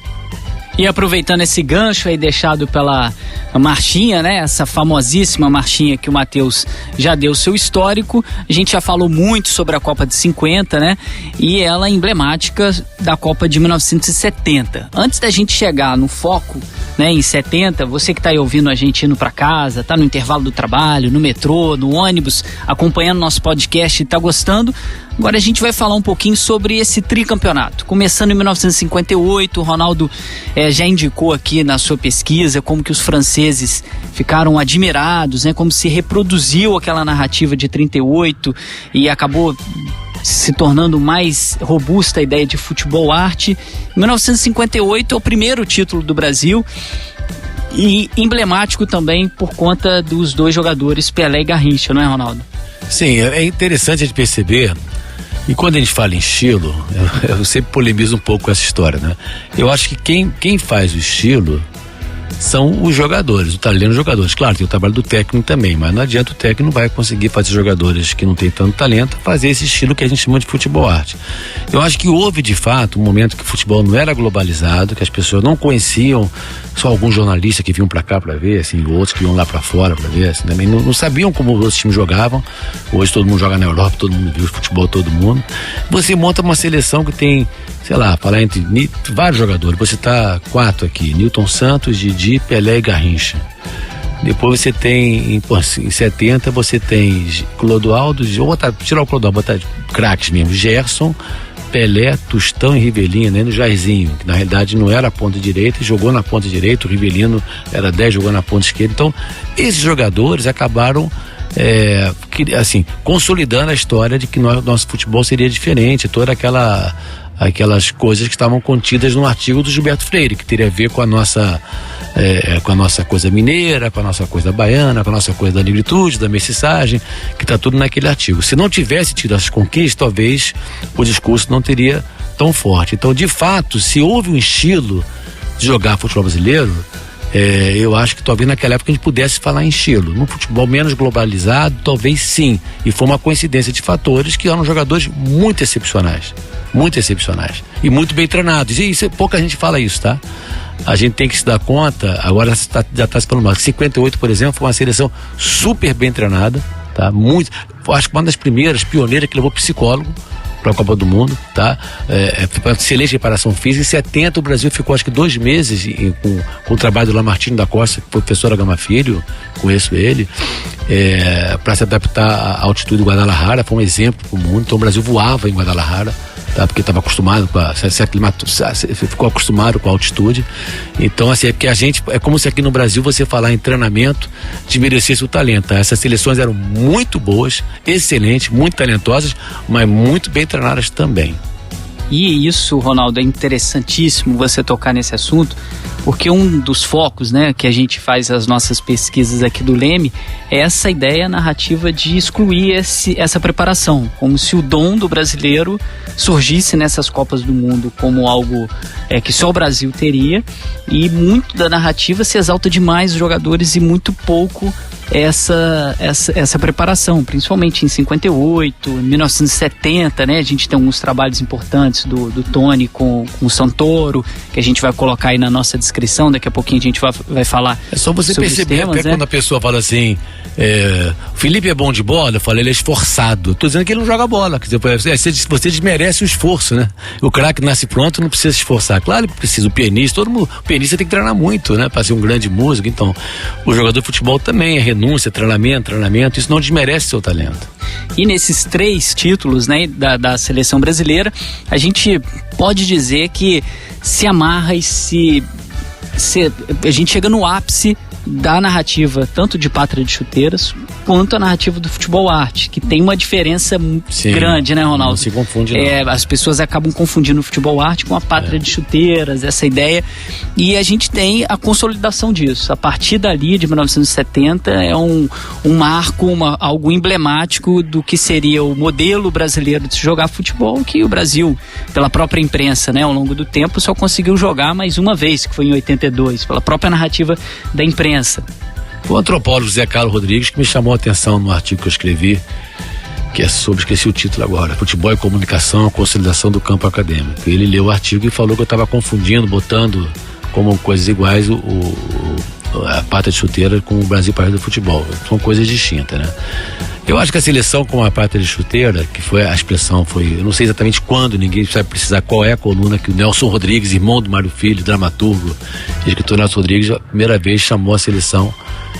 E aproveitando esse gancho aí deixado pela marchinha, né? Essa famosíssima marchinha que o Matheus já deu seu histórico, a gente já falou muito sobre a Copa de 50, né? E ela é emblemática da Copa de 1970. Antes da gente chegar no foco, né, em 70, você que tá aí ouvindo a gente indo para casa, tá no intervalo do trabalho, no metrô, no ônibus, acompanhando nosso podcast e tá gostando, agora a gente vai falar um pouquinho sobre esse tricampeonato. Começando em 1958, o Ronaldo já indicou aqui na sua pesquisa como que os franceses ficaram admirados, né, como se reproduziu aquela narrativa de 38 e acabou se tornando mais robusta a ideia de futebol arte. Em 1958 é o primeiro título do Brasil e emblemático também por conta dos dois jogadores Pelé e Garrincha, não é, Ronaldo? Sim, é interessante a gente perceber, e quando a gente fala em estilo, eu sempre polemizo um pouco com essa história, né? Eu acho que quem faz o estilo são os jogadores, o talento dos jogadores. Claro, tem o trabalho do técnico também, mas não adianta, o técnico não vai conseguir fazer jogadores que não tem tanto talento fazer esse estilo que a gente chama de futebol arte. Eu acho que houve de fato um momento que o futebol não era globalizado, que as pessoas não conheciam, só alguns jornalistas que vinham pra cá pra ver, assim, outros que iam lá pra fora pra ver, assim, também não sabiam como os outros times jogavam. Hoje todo mundo joga na Europa, todo mundo viu futebol, todo mundo. Você monta uma seleção que tem, sei lá, falar entre vários jogadores. Você tá 4 aqui: Nilton Santos, Didi, Pelé e Garrincha. Depois você tem, em 70, você tem Clodoaldo, vou tirar o Clodoaldo, botar craques mesmo: Gerson, Pelé, Tostão e Rivelino, né? No Jairzinho, que na realidade não era a ponta direita, jogou na ponta direita. O Rivelino era 10, jogou na ponta esquerda. Então, esses jogadores acabaram assim, consolidando a história de que nosso futebol seria diferente. Toda aquelas coisas que estavam contidas no artigo do Gilberto Freire, que teria a ver com a nossa coisa mineira, com a nossa coisa baiana, com a nossa coisa da negritude, da mestiçagem, que está tudo naquele artigo. Se não tivesse tido essas conquistas, talvez o discurso não teria tão forte. Então, de fato, se houve um estilo de jogar futebol brasileiro, eu acho que talvez naquela época a gente pudesse falar em estilo. No futebol menos globalizado, talvez sim. E foi uma coincidência de fatores que eram jogadores muito excepcionais e muito bem treinados. E pouca gente fala isso, tá? A gente tem que se dar conta, agora já está se falando mais. 58, por exemplo, foi uma seleção super bem treinada, tá? Acho que uma das primeiras, pioneiras, que levou psicólogo para a Copa do Mundo, tá? Foi uma excelente preparação física. Em 70 o Brasil ficou acho que 2 meses com o trabalho do Lamartine da Costa, que foi o professor Gama Filho, conheço ele, para se adaptar à altitude do Guadalajara. Foi um exemplo para o mundo. Então o Brasil voava em Guadalajara, tá? Porque estava acostumado ficou acostumado com a altitude. Então, assim, é como se aqui no Brasil você falar em treinamento desmerecesse o talento, tá? Essas seleções eram muito boas, excelentes, muito talentosas, mas muito bem treinadas também. E isso, Ronaldo, é interessantíssimo você tocar nesse assunto, porque um dos focos, né, que a gente faz as nossas pesquisas aqui do Leme é essa ideia narrativa de excluir essa preparação, como se o dom do brasileiro surgisse nessas Copas do Mundo como algo que só o Brasil teria, e muito da narrativa se exalta demais os jogadores e muito pouco essa preparação, principalmente em 58, 1970, né? A gente tem alguns trabalhos importantes do Tony com o Santoro, que a gente vai colocar aí na nossa descrição, daqui a pouquinho a gente vai falar. É só você perceber, temas, até, né? Quando a pessoa fala assim, o Felipe é bom de bola, eu falo, ele é esforçado. Eu tô dizendo que ele não joga bola, quer dizer, você desmerece o esforço, né? O craque nasce pronto, não precisa se esforçar. Claro, ele precisa, o pianista tem que treinar muito, né? Para ser um grande músico. Então, o jogador de futebol também renúncia, treinamento, isso não desmerece seu talento. E nesses 3 títulos, né, da seleção brasileira, a gente pode dizer que se amarra e a gente chega no ápice da narrativa, tanto de Pátria de Chuteiras, quanto a narrativa do futebol arte, que tem uma diferença grande, né, Ronaldo? Não se confunde, não. As pessoas acabam confundindo o futebol arte com a Pátria de Chuteiras, essa ideia, e a gente tem a consolidação disso. A partir dali, de 1970, é um marco, algo emblemático do que seria o modelo brasileiro de se jogar futebol, que o Brasil, pela própria imprensa, né, ao longo do tempo, só conseguiu jogar mais uma vez, que foi em 82, pela própria narrativa da imprensa. O antropólogo Zé Carlos Rodrigues, que me chamou a atenção no artigo que eu escrevi, que é sobre, esqueci o título agora, Futebol e Comunicação, a Consolidação do Campo Acadêmico. Ele leu o artigo e falou que eu estava confundindo, botando como coisas iguais a pátria de chuteira com o Brasil País do Futebol. São coisas distintas, né? Eu acho que a seleção com a pátria de chuteira, que foi a expressão, eu não sei exatamente quando, ninguém vai precisar qual é a coluna que o Nelson Rodrigues, irmão do Mário Filho, dramaturgo, escritor Nelson Rodrigues, a primeira vez chamou a seleção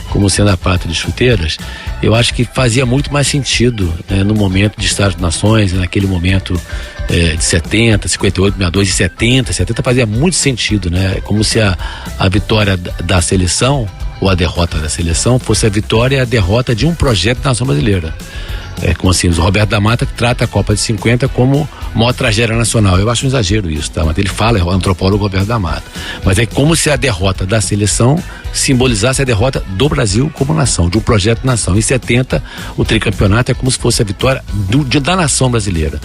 como sendo a pátria de chuteiras. Eu acho que fazia muito mais sentido, né, no momento de Estado de Nações, naquele momento de 70, 58, 62 e 70 fazia muito sentido, né? Como se a vitória da seleção ou a derrota da seleção fosse a vitória e a derrota de um projeto da nação brasileira. Como assim, o Roberto da Mata trata a Copa de 50 como maior tragédia nacional. Eu acho um exagero isso, tá? Mas ele fala, é o antropólogo Roberto da Mata. Mas é como se a derrota da seleção simbolizasse a derrota do Brasil como nação, de um projeto de nação. Em 70, o tricampeonato é como se fosse a vitória da nação brasileira.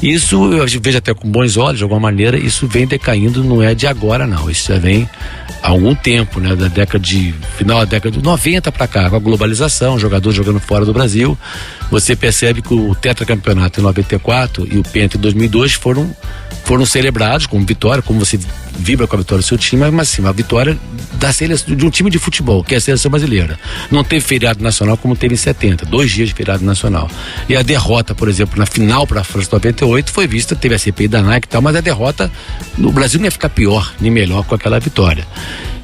Isso eu vejo até com bons olhos, de alguma maneira, isso vem decaindo, não é de agora não, isso já vem há algum tempo, né? Final da década de 90 para cá, com a globalização, jogadores jogando fora do Brasil, você percebe que o tetracampeonato em 94 e o penta em 2002 foram celebrados como vitória, como você vibra com a vitória do seu time, mas sim, a vitória da seleção, de um time de futebol, que é a seleção brasileira. Não teve feriado nacional como teve em 70, 2 dias de feriado nacional. E a derrota, por exemplo, na final para a França 98 foi vista, teve a CPI da Nike e tal, mas a derrota no Brasil não ia ficar pior, nem melhor com aquela vitória.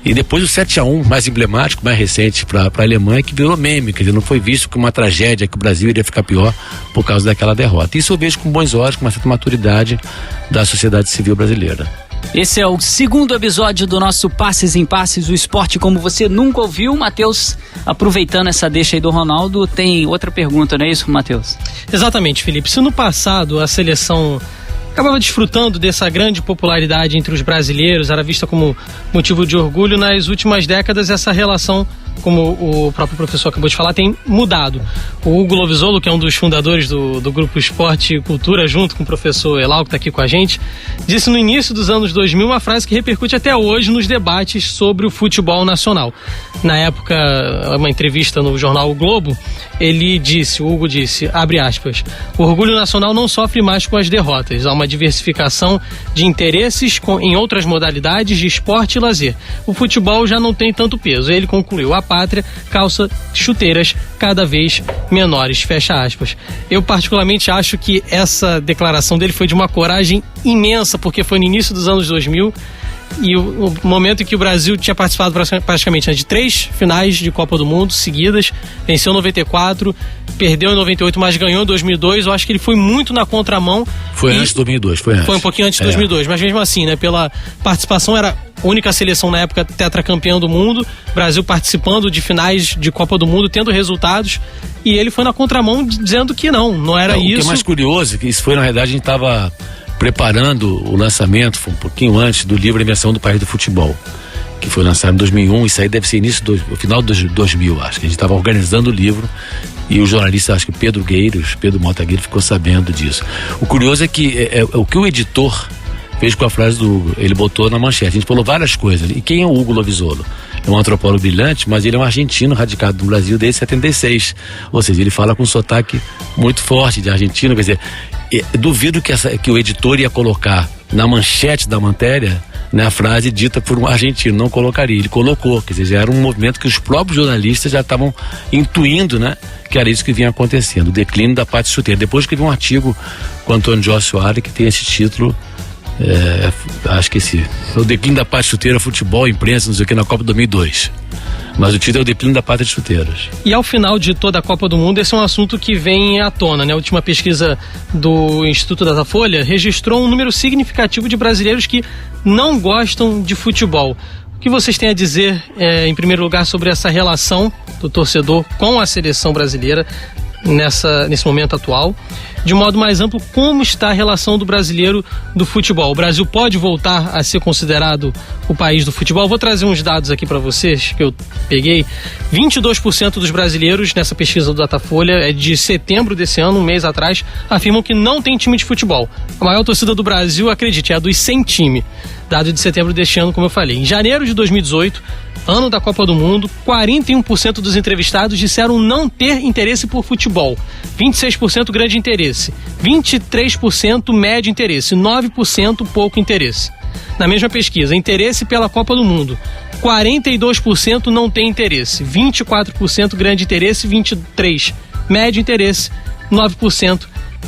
E depois o 7-1, mais emblemático, mais recente para a Alemanha, que virou meme, quer dizer, não foi visto como uma tragédia, que o Brasil iria ficar pior por causa daquela derrota. Isso eu vejo com bons olhos, com uma certa maturidade da sociedade civil brasileira. Esse é o segundo episódio do nosso Passes em Passes, o esporte como você nunca ouviu. Matheus, aproveitando essa deixa aí do Ronaldo, tem outra pergunta, não é isso, Matheus? Exatamente, Felipe. Se no passado a seleção acabava desfrutando dessa grande popularidade entre os brasileiros, era vista como motivo de orgulho, nas últimas décadas essa relação, como o próprio professor acabou de falar, tem mudado. O Hugo Lovisolo, que é um dos fundadores do Grupo Esporte e Cultura, junto com o professor Elal, que está aqui com a gente, disse no início dos anos 2000 uma frase que repercute até hoje nos debates sobre o futebol nacional. Na época, uma entrevista no jornal O Globo, o Hugo disse, abre aspas, o orgulho nacional não sofre mais com as derrotas, há uma diversificação de interesses em outras modalidades de esporte e lazer. O futebol já não tem tanto peso. Ele concluiu, a pátria calça chuteiras cada vez menores, fecha aspas. Eu particularmente acho que essa declaração dele foi de uma coragem imensa, porque foi no início dos anos 2000 e o momento em que o Brasil tinha participado praticamente de 3 finais de Copa do Mundo seguidas, venceu em 94, perdeu em 98, mas ganhou em 2002. Eu acho que ele foi muito na contramão. Foi antes de 2002, foi antes. Foi um pouquinho antes de 2002, mas mesmo assim, né, pela participação, era a única seleção na época tetracampeã do mundo, Brasil participando de finais de Copa do Mundo, tendo resultados, e ele foi na contramão dizendo que não era isso. O que é mais curioso é que isso foi, na realidade, a gente estava preparando o lançamento, foi um pouquinho antes do livro A Invenção do País do Futebol, que foi lançado em 2001, isso aí deve ser final de 2000, acho que a gente estava organizando o livro e o jornalista, acho que Pedro Mota Gueiro ficou sabendo disso. O curioso é que o que o editor fez com a frase do Hugo, ele botou na manchete, a gente falou várias coisas, e quem é o Hugo Lovisolo? É um antropólogo brilhante, mas ele é um argentino radicado no Brasil desde 76, ou seja, ele fala com um sotaque muito forte de argentino, quer dizer, duvido que o editor ia colocar na manchete da matéria, né, a frase dita por um argentino, não colocaria, ele colocou, quer dizer, já era um movimento que os próprios jornalistas já estavam intuindo, né, que era isso que vinha acontecendo, o declínio da pátria chuteira. Depois que vi um artigo com o Antônio Jorge Soares que tem esse título, acho que o declínio da pátria chuteira, futebol, imprensa, não sei o que, na Copa 2002. Mas o título é o declínio da pátria de chuteiras. E ao final de toda a Copa do Mundo, esse é um assunto que vem à tona, né? A última pesquisa do Instituto Datafolha registrou um número significativo de brasileiros que não gostam de futebol. O que vocês têm a dizer, em primeiro lugar, sobre essa relação do torcedor com a seleção brasileira nesse momento atual? De um modo mais amplo, como está a relação do brasileiro do futebol? O Brasil pode voltar a ser considerado o país do futebol? Vou trazer uns dados aqui para vocês que eu peguei. 22% dos brasileiros, nessa pesquisa do Datafolha, de setembro desse ano, um mês atrás, afirmam que não tem time de futebol. A maior torcida do Brasil, acredite, é a dos sem time. Dado de setembro deste ano, como eu falei. Em janeiro de 2018, ano da Copa do Mundo, 41% dos entrevistados disseram não ter interesse por futebol. 26% grande interesse. 23% médio interesse. 9% pouco interesse. na mesma pesquisa, interesse pela Copa do Mundo. 42% não tem interesse, 24% grande interesse, 23% médio interesse, 9%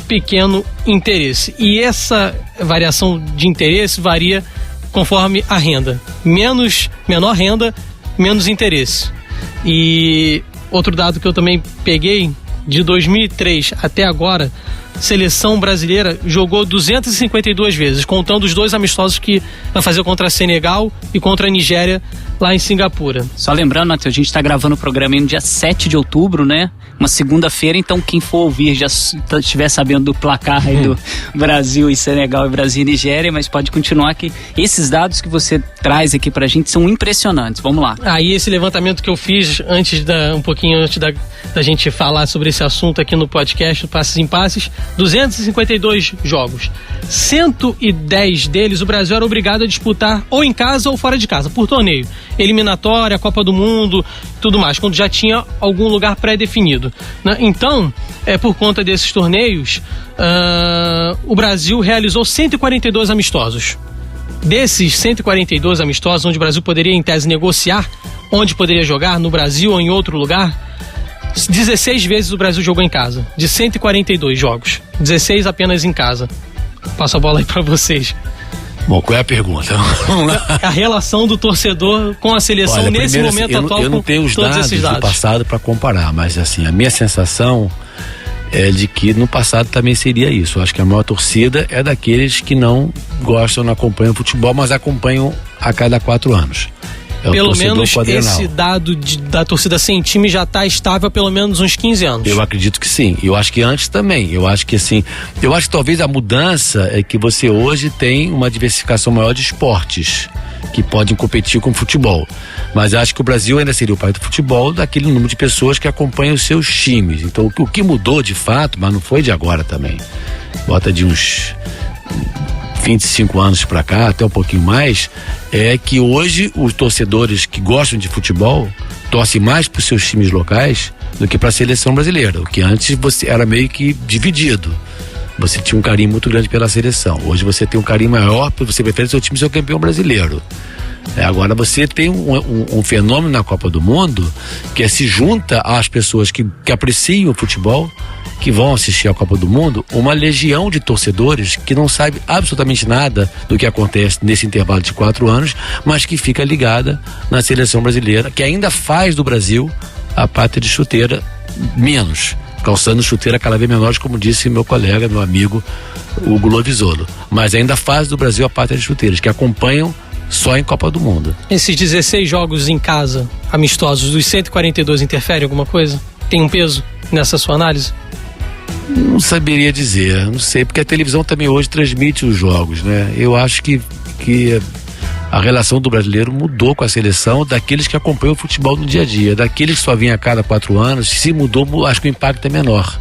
pequeno interesse. E essa variação de interesse varia conforme a renda. Menor renda, menos interesse. E outro dado que eu também peguei, de 2003 até agora, seleção brasileira jogou 252 vezes, contando os 2 amistosos que vai fazer contra a Senegal e contra a Nigéria lá em Singapura. Só lembrando, Matheus, a gente está gravando o programa no dia 7 de outubro, né? Uma segunda-feira, então quem for ouvir já estiver sabendo do placar aí do Brasil e Senegal e Brasil e Nigéria, mas pode continuar que esses dados que você traz aqui pra gente são impressionantes. Vamos lá. Aí esse levantamento que eu fiz um pouquinho antes da gente falar sobre esse assunto aqui no podcast, do Passes em Passes, 252 jogos. 110 deles o Brasil era obrigado a disputar ou em casa ou fora de casa, por torneio. Eliminatória, Copa do Mundo, tudo mais, quando já tinha algum lugar pré-definido, né? Então, por conta desses torneios, o Brasil realizou 142 amistosos. Desses 142 amistosos, onde o Brasil poderia, em tese, negociar onde poderia jogar, no Brasil ou em outro lugar, 16 vezes o Brasil jogou em casa. De 142 jogos, 16 apenas em casa. Passo a bola aí pra vocês. Bom, qual é a pergunta? Vamos lá. A relação do torcedor com a seleção. Olha, nesse momento atual, eu não tenho os dados do passado para comparar, mas assim, a minha sensação é de que no passado também seria isso. Eu acho que a maior torcida é daqueles que não gostam, não acompanham futebol, mas acompanham a cada 4 anos. Pelo menos esse dado da torcida sem time já está estável há pelo menos uns 15 anos. Eu acredito que sim. Eu acho que antes também. Eu acho que talvez a mudança é que você hoje tem uma diversificação maior de esportes que podem competir com o futebol. Mas eu acho que o Brasil ainda seria o país do futebol, daquele número de pessoas que acompanham os seus times. Então o que mudou de fato, mas não foi de agora também. Bota de uns 25 anos para cá, até um pouquinho mais, é que hoje os torcedores que gostam de futebol torcem mais para os seus times locais do que para a seleção brasileira, o que antes você era meio que dividido. Você tinha um carinho muito grande pela seleção. Hoje você tem um carinho maior porque você prefere seu time ser o campeão brasileiro. Agora você tem um fenômeno na Copa do Mundo que se junta às pessoas que apreciam o futebol, que vão assistir a Copa do Mundo, uma legião de torcedores que não sabe absolutamente nada do que acontece nesse intervalo de 4 anos, mas que fica ligada na seleção brasileira, que ainda faz do Brasil a pátria de chuteira menos, calçando chuteira cada vez menores, como disse meu colega, meu amigo Hugo Lovisolo, mas ainda faz do Brasil a pátria de chuteiras, que acompanham só em Copa do Mundo. Esses 16 jogos em casa, amistosos, dos 142, interfere alguma coisa? Tem um peso nessa sua análise? Não saberia dizer, não sei, porque a televisão também hoje transmite os jogos, né? Eu acho que a relação do brasileiro mudou com a seleção, daqueles que acompanham o futebol no dia a dia, daqueles que só vinham a cada 4 anos, se mudou, acho que o impacto é menor.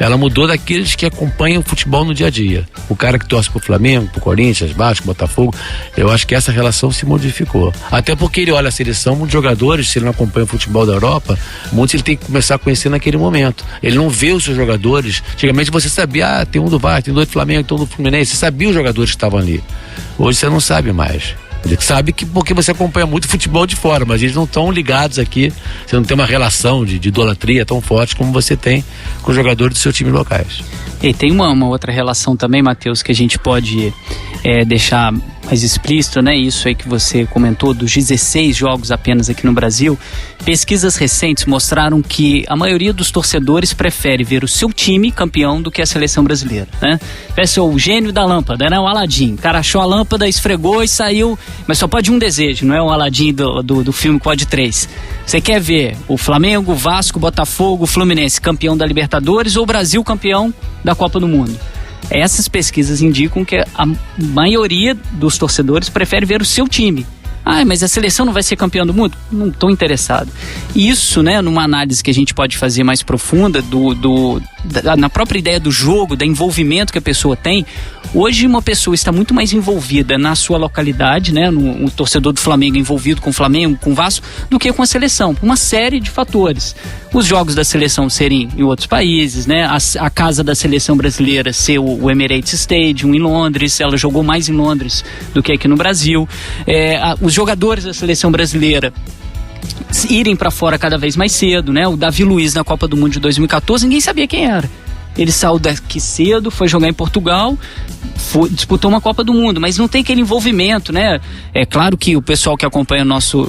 Ela mudou daqueles que acompanham o futebol no dia a dia. O cara que torce pro Flamengo, pro Corinthians, Vasco, Botafogo, eu acho que essa relação se modificou. Até porque ele olha a seleção, muitos jogadores, se ele não acompanha o futebol da Europa, muitos ele tem que começar a conhecer naquele momento. Ele não vê os seus jogadores. Antigamente você sabia, tem um do Vasco, tem 2 do Flamengo, tem um do Fluminense, você sabia os jogadores que estavam ali. Hoje você não sabe mais. Ele sabe que porque você acompanha muito futebol de fora, mas eles não estão ligados aqui, você não tem uma relação de idolatria tão forte como você tem com os jogadores dos seus times locais. E tem uma outra relação também, Matheus, que a gente pode deixar mais explícito, né? Isso aí que você comentou, dos 16 jogos apenas aqui no Brasil. Pesquisas recentes mostraram que a maioria dos torcedores prefere ver o seu time campeão do que a seleção brasileira, né? Parece o gênio da lâmpada, né? O Aladim. O cara achou a lâmpada, esfregou e saiu, mas só pode um desejo, não é o Aladim do filme Pode 3. Você quer ver o Flamengo, Vasco, Botafogo, Fluminense campeão da Libertadores ou o Brasil campeão da Copa do Mundo? Essas pesquisas indicam que a maioria dos torcedores prefere ver o seu time Mas a seleção não vai ser campeã do mundo? Não estou interessado. Isso, né, numa análise que a gente pode fazer mais profunda na própria ideia do jogo, do envolvimento que a pessoa tem. Hoje uma pessoa está muito mais envolvida na sua localidade, né, um torcedor do Flamengo envolvido com o Flamengo, com o Vasco, do que com a seleção. Uma série de fatores. Os jogos da seleção serem em outros países, né, a casa da seleção brasileira ser o Emirates Stadium em Londres, ela jogou mais em Londres do que aqui no Brasil. Os jogadores da seleção brasileira irem para fora cada vez mais cedo, né? O Davi Luiz na Copa do Mundo de 2014, ninguém sabia quem era. Ele saiu daqui cedo, foi jogar em Portugal, disputou uma Copa do Mundo, mas não tem aquele envolvimento, né? É claro que o pessoal que acompanha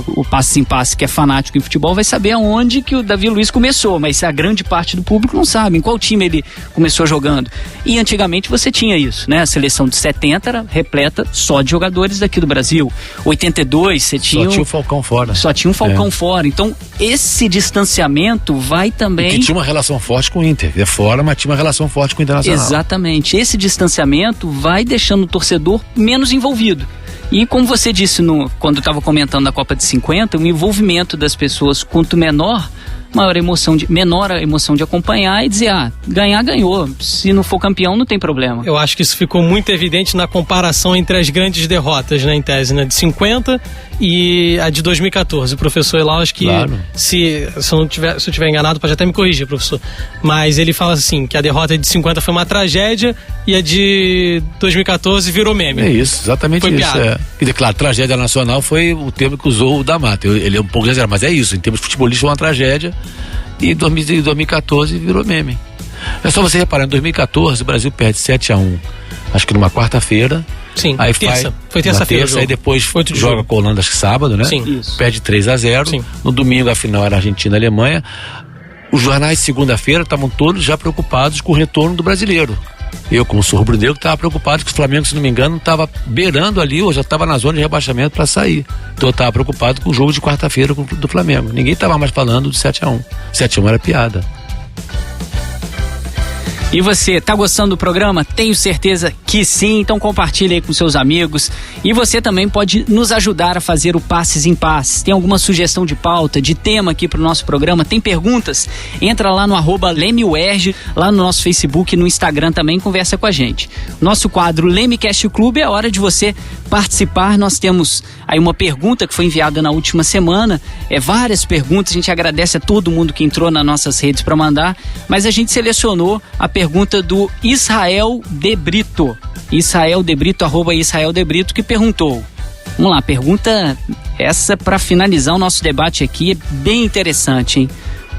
o Passe em Passe, que é fanático em futebol, vai saber aonde que o Davi Luiz começou, mas a grande parte do público não sabe em qual time ele começou jogando. E antigamente você tinha isso, né? A seleção de 70 era repleta só de jogadores daqui do Brasil. 82 você tinha... Só tinha o Falcão fora. Só tinha um Falcão fora. Então esse distanciamento vai também... E que tinha uma relação forte com o Inter. É fora, mas tinha uma relação forte com o Internacional. Exatamente. Esse distanciamento vai deixando o torcedor menos envolvido. E como você disse quando estava comentando da Copa de 50, o envolvimento das pessoas, quanto menor a emoção de acompanhar e dizer, ganhar, ganhou. Se não for campeão, não tem problema. Eu acho que isso ficou muito evidente na comparação entre as grandes derrotas, né, em tese, né, de 50 e a de 2014. O professor Elau, acho que, claro, se eu estiver enganado, pode até me corrigir, professor, mas ele fala assim, que a derrota de 50 foi uma tragédia e a de 2014 virou meme. É isso, exatamente foi isso. Piada. Quer dizer, claro, tragédia nacional foi o termo que usou o D'Amato. Ele é um pouco exagerado, mas é isso, em termos futebolísticos, uma tragédia. E em 2014 virou meme. É só você reparar, em 2014 o Brasil perde 7-1, acho que numa quarta-feira. Sim, aí foi terça-feira. Aí depois joga com a Holanda, acho que sábado, né? Sim. Isso. Perde 3-0. Sim. No domingo a final era Argentina e Alemanha. Os jornais de segunda-feira estavam todos já preocupados com o retorno do brasileiro. Eu, como sou rubro-negro, estava preocupado que o Flamengo, se não me engano, estava beirando ali, ou já estava na zona de rebaixamento para sair. Então eu estava preocupado com o jogo de quarta-feira do Flamengo. Ninguém estava mais falando de 7-1. 7-1 era piada. E você, tá gostando do programa? Tenho certeza que sim, então compartilha aí com seus amigos. E você também pode nos ajudar a fazer o Passes em Passes. Tem alguma sugestão de pauta, de tema aqui pro nosso programa? Tem perguntas? Entra lá no @LemeUERJ, lá no nosso Facebook e no Instagram também, conversa com a gente. Nosso quadro LemeCast Clube, é hora de você participar. Nós temos aí uma pergunta que foi enviada na última semana, várias perguntas, a gente agradece a todo mundo que entrou nas nossas redes para mandar, mas a gente selecionou a pergunta do Israel de Brito, @Israel de Brito, que perguntou. Vamos lá, pergunta essa para finalizar o nosso debate aqui, é bem interessante, hein?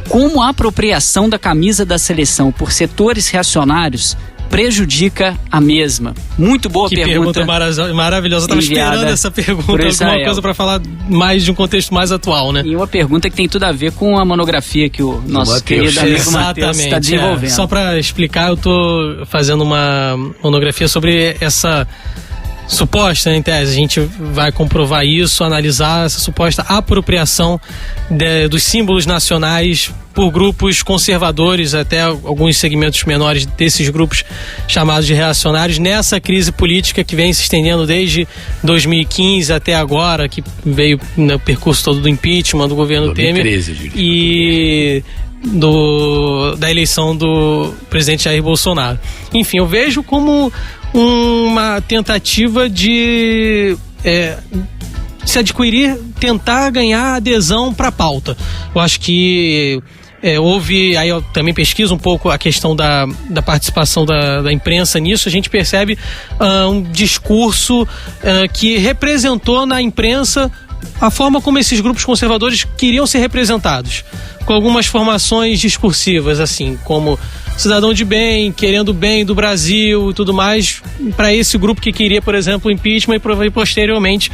Como a apropriação da camisa da seleção por setores reacionários prejudica a mesma? Muito boa pergunta. Que pergunta maravilhosa. Eu estava esperando essa pergunta, alguma coisa para falar mais de um contexto mais atual, né? E uma pergunta que tem tudo a ver com a monografia que o nosso querido amigo Matheus está desenvolvendo. Só para explicar, eu estou fazendo uma monografia sobre essa suposta, em tese, a gente vai comprovar isso, analisar essa suposta apropriação dos símbolos nacionais por grupos conservadores, até alguns segmentos menores desses grupos chamados de reacionários, nessa crise política que vem se estendendo desde 2015 até agora, que veio no percurso todo do impeachment do governo 2013, Temer e da eleição do presidente Jair Bolsonaro. Enfim, eu vejo como uma tentativa de se adquirir, tentar ganhar adesão para a pauta. Eu acho que houve, aí eu também pesquiso um pouco a questão da participação da imprensa nisso, a gente percebe um discurso que representou na imprensa a forma como esses grupos conservadores queriam ser representados, com algumas formações discursivas, assim, como cidadão de bem, querendo o bem do Brasil e tudo mais, para esse grupo que queria, por exemplo, o impeachment e posteriormente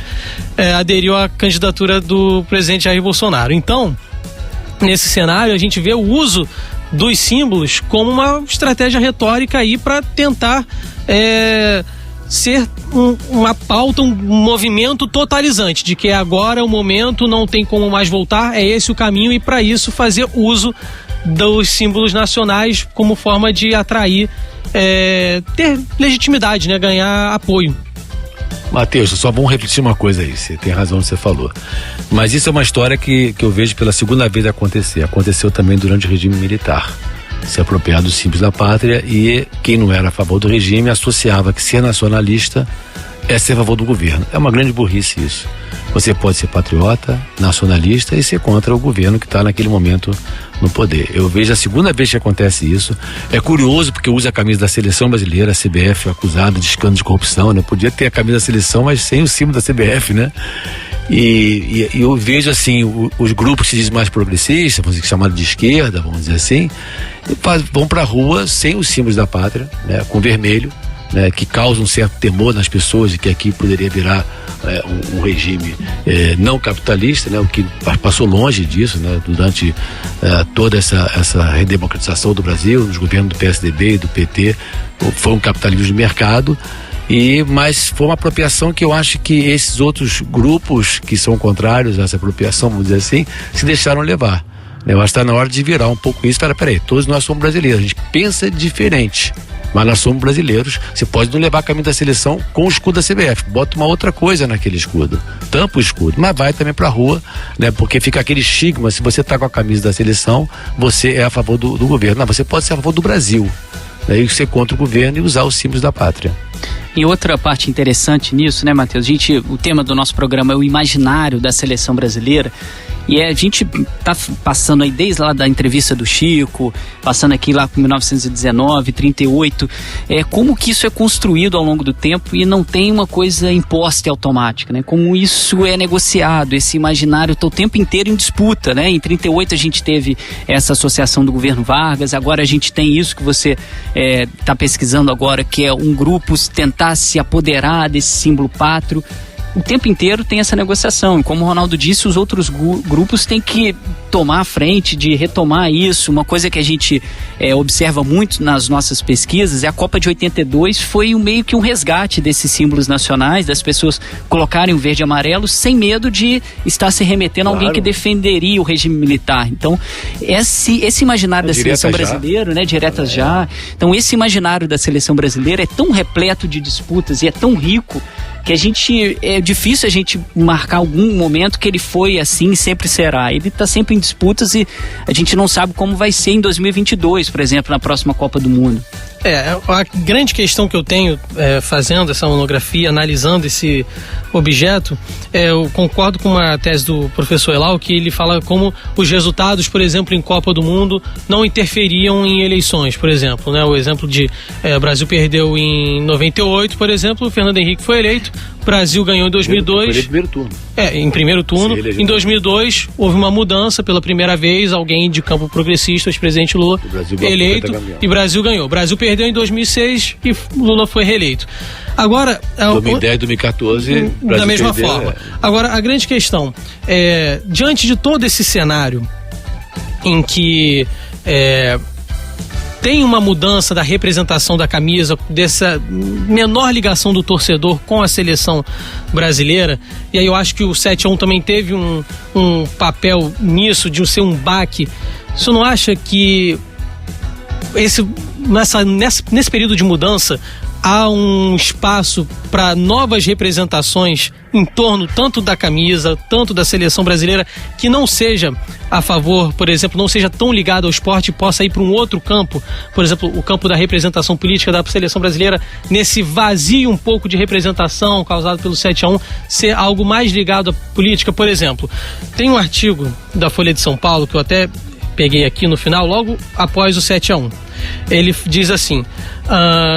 aderiu à candidatura do presidente Jair Bolsonaro. Então, nesse cenário, a gente vê o uso dos símbolos como uma estratégia retórica aí para tentar ser uma pauta, um movimento totalizante, de que agora é o momento, não tem como mais voltar, é esse o caminho, e para isso fazer uso dos símbolos nacionais como forma de atrair, ter legitimidade, né, ganhar apoio. Matheus, só vamos refletir uma coisa aí, você tem razão no que você falou. Mas isso é uma história que eu vejo pela segunda vez acontecer. Aconteceu também durante o regime militar. Se apropriar dos símbolos da pátria, e quem não era a favor do regime associava que ser nacionalista é ser a favor do governo. É uma grande burrice isso. Você pode ser patriota, nacionalista e ser contra o governo que está naquele momento no poder. Eu vejo a segunda vez que acontece isso. É curioso porque usa a camisa da seleção brasileira, a CBF, acusada de escândalo de corrupção, né? Podia ter a camisa da seleção, mas sem o símbolo da CBF, né? E eu vejo assim, os grupos que se dizem mais progressistas, vamos dizer, chamados de esquerda, vamos dizer assim, vão pra rua sem os símbolos da pátria, né? Com vermelho, né? Que causa um certo temor nas pessoas de que aqui poderia virar um regime não capitalista, né? O que passou longe disso, né? Durante toda essa redemocratização do Brasil, nos governos do PSDB e do PT, foi um capitalismo de mercado. Mas foi uma apropriação que eu acho que esses outros grupos que são contrários a essa apropriação, vamos dizer assim, se deixaram levar. Eu acho que está na hora de virar um pouco isso. Peraí, todos nós somos brasileiros, a gente pensa diferente, mas nós somos brasileiros. Você pode não levar a camisa da seleção com o escudo da CBF, bota uma outra coisa naquele escudo, tampa o escudo, mas vai também pra rua, né? Porque fica aquele estigma, se você tá com a camisa da seleção, você é a favor do governo. Não, você pode ser a favor do Brasil, né? E ser contra o governo e usar os símbolos da pátria. E outra parte interessante nisso, né, Matheus? O tema do nosso programa é o imaginário da seleção brasileira. E a gente tá passando aí desde lá da entrevista do Chico, passando aqui lá com 1919, 38, como que isso é construído ao longo do tempo e não tem uma coisa imposta e automática, né? Como isso é negociado, esse imaginário está o tempo inteiro em disputa, né? Em 38 a gente teve essa associação do governo Vargas, agora a gente tem isso que você está pesquisando agora, que é um grupo tentar se apoderar desse símbolo pátrio. O tempo inteiro tem essa negociação, e como o Ronaldo disse, os outros grupos têm que tomar a frente de retomar isso. Uma coisa que a gente observa muito nas nossas pesquisas é a Copa de 82 foi meio que um resgate desses símbolos nacionais, das pessoas colocarem o verde e amarelo sem medo de estar se remetendo a alguém que defenderia o regime militar. Então, esse imaginário da seleção brasileira, né, diretas já. Então, esse imaginário da seleção brasileira é tão repleto de disputas e é tão rico que é difícil a gente marcar algum momento que ele foi assim e sempre será. Ele está sempre em disputas e a gente não sabe como vai ser em 2022, por exemplo, na próxima Copa do Mundo. A grande questão que eu tenho fazendo essa monografia, analisando esse objeto, eu concordo com uma tese do professor Elal, que ele fala como os resultados, por exemplo, em Copa do Mundo não interferiam em eleições, por exemplo, né? O exemplo de o Brasil perdeu em 98, por exemplo, o Fernando Henrique foi eleito, o Brasil ganhou em 2002. Foi em primeiro turno. Em primeiro turno. Em 2002 houve uma mudança, pela primeira vez alguém de campo progressista, o ex-presidente Lula, eleito, e o Brasil ganhou. O Brasil perdeu em 2006 e Lula foi reeleito. Agora, 2010 e 2014 da mesma forma. Agora, a grande questão diante de todo esse cenário em que tem uma mudança da representação da camisa, dessa menor ligação do torcedor com a seleção brasileira, e aí eu acho que o 7-1 também teve um papel nisso, de ser um baque. Você não acha que nesse período de mudança há um espaço para novas representações em torno tanto da camisa, tanto da seleção brasileira, que não seja a favor, por exemplo, não seja tão ligado ao esporte e possa ir para um outro campo, por exemplo, o campo da representação política da seleção brasileira, nesse vazio um pouco de representação causado pelo 7-1, ser algo mais ligado à política? Por exemplo, tem um artigo da Folha de São Paulo, que eu até peguei aqui no final, logo após o 7-1. Ele diz assim,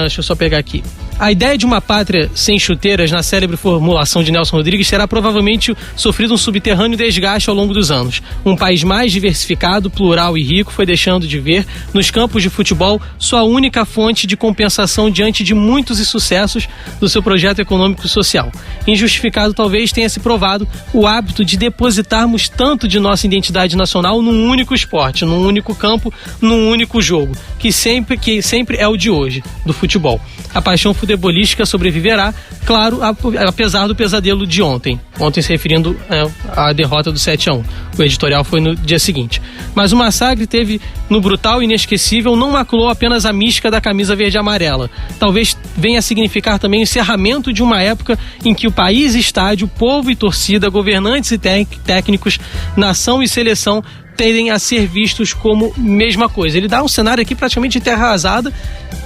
deixa eu só pegar aqui. A ideia de uma pátria sem chuteiras, na célebre formulação de Nelson Rodrigues, terá provavelmente sofrido um subterrâneo desgaste ao longo dos anos. Um país mais diversificado, plural e rico foi deixando de ver nos campos de futebol sua única fonte de compensação diante de muitos insucessos do seu projeto econômico e social. Injustificado talvez tenha se provado o hábito de depositarmos tanto de nossa identidade nacional num único esporte, num único campo, num único jogo, que sempre é o de hoje, do futebol. A paixão futebolística sobreviverá, claro, apesar do pesadelo de ontem. Ontem se referindo à derrota do 7-1. O editorial foi no dia seguinte. Mas o massacre teve no brutal e inesquecível, não maculou apenas a mística da camisa verde e amarela. Talvez venha a significar também o encerramento de uma época em que o país, estádio, povo e torcida, governantes e técnicos, nação e seleção tendem a ser vistos como mesma coisa. Ele dá um cenário aqui praticamente de terra arrasada,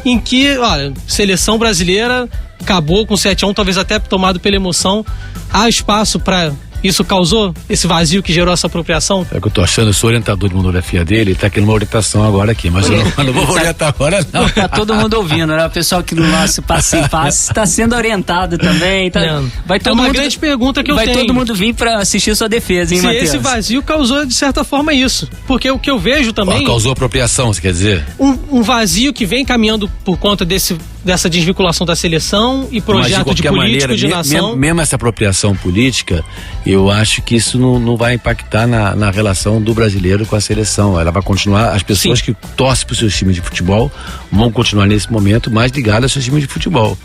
em que, olha, seleção brasileira acabou com o 7-1, talvez até tomado pela emoção. Há espaço para... Isso causou esse vazio que gerou essa apropriação? É que eu tô achando, eu sou orientador de monografia dele, ele tá querendo uma orientação agora aqui, mas eu não vou orientar agora não. Tá todo mundo ouvindo, né? O pessoal aqui no nosso Passe em Passe está sendo orientado também. Tá... Vai todo mundo... grande pergunta que eu tenho. Vai todo mundo vir para assistir sua defesa, hein, Matheus? Esse vazio causou, de certa forma, isso. Porque o que eu vejo também... causou apropriação, você quer dizer? Um vazio que vem caminhando por conta dessa desvinculação da seleção e projeto de político, maneira, de nação. Mesmo essa apropriação política, eu acho que isso não vai impactar na relação do brasileiro com a seleção. Ela vai continuar, as pessoas que torcem para os seus times de futebol vão continuar nesse momento mais ligadas aos seus times de futebol.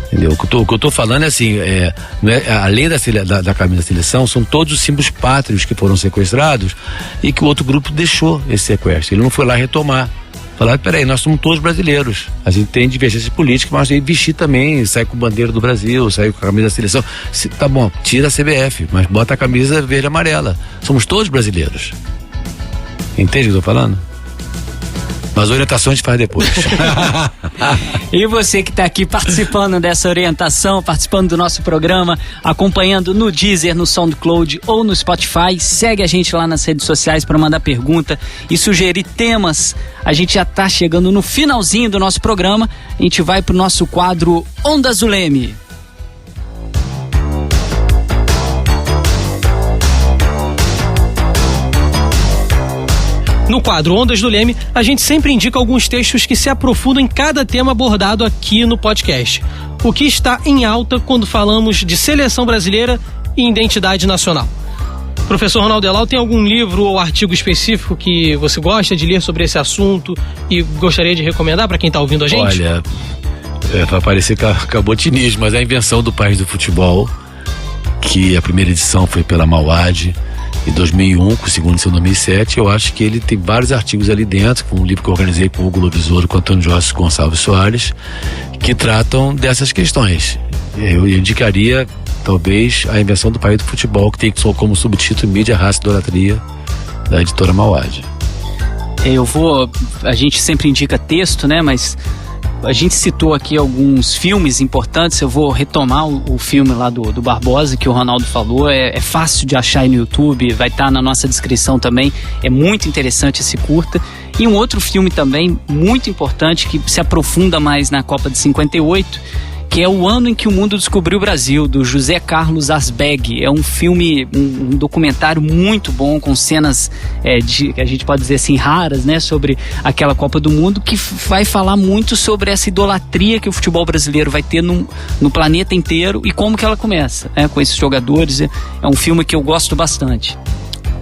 Entendeu? O que eu tô falando é assim, além da camisa da seleção, são todos os símbolos pátrios que foram sequestrados e que o outro grupo deixou esse sequestro. Ele não foi lá retomar. Falar, peraí, nós somos todos brasileiros. A gente tem divergências políticas, mas a gente vestir também, sai com bandeira do Brasil, sai com a camisa da seleção. Tá bom, tira a CBF, mas bota a camisa verde e amarela. Somos todos brasileiros. Entende o que eu tô falando? Mas a orientação a gente faz depois. E você que está aqui participando dessa orientação, participando do nosso programa, acompanhando no Deezer, no SoundCloud ou no Spotify, segue a gente lá nas redes sociais para mandar pergunta e sugerir temas. A gente já está chegando no finalzinho do nosso programa, a gente vai para o nosso quadro Ondas do Leme. No quadro Ondas do Leme, a gente sempre indica alguns textos que se aprofundam em cada tema abordado aqui no podcast. O que está em alta quando falamos de seleção brasileira e identidade nacional. Professor Ronaldo Elal, tem algum livro ou artigo específico que você gosta de ler sobre esse assunto e gostaria de recomendar para quem está ouvindo a gente? Olha, vai parecer cabotinismo, mas é a invenção do país do futebol, que a primeira edição foi pela Mauad, em 2001, com o segundo em 2007, eu acho que ele tem vários artigos ali dentro, com um livro que eu organizei com o Hugo Lovisoro, com o Antônio Jorge Gonçalves Soares, que tratam dessas questões. Eu indicaria, talvez, a invenção do país do futebol, que tem como subtítulo Mídia, Raça e Idolatria, da editora Mauad. A gente sempre indica texto, né, mas a gente citou aqui alguns filmes importantes. Eu vou retomar o filme lá do Barbosa, que o Ronaldo falou. É fácil de achar aí no YouTube, vai estar na nossa descrição também. É muito interessante esse curta. E um outro filme também muito importante, que se aprofunda mais na Copa de 58, que é O Ano em que o Mundo Descobriu o Brasil, do José Carlos Asbeg. É um filme, um documentário muito bom, com cenas que a gente pode dizer assim, raras, né, sobre aquela Copa do Mundo, que vai falar muito sobre essa idolatria que o futebol brasileiro vai ter no planeta inteiro e como que ela começa, né, com esses jogadores. É um filme que eu gosto bastante.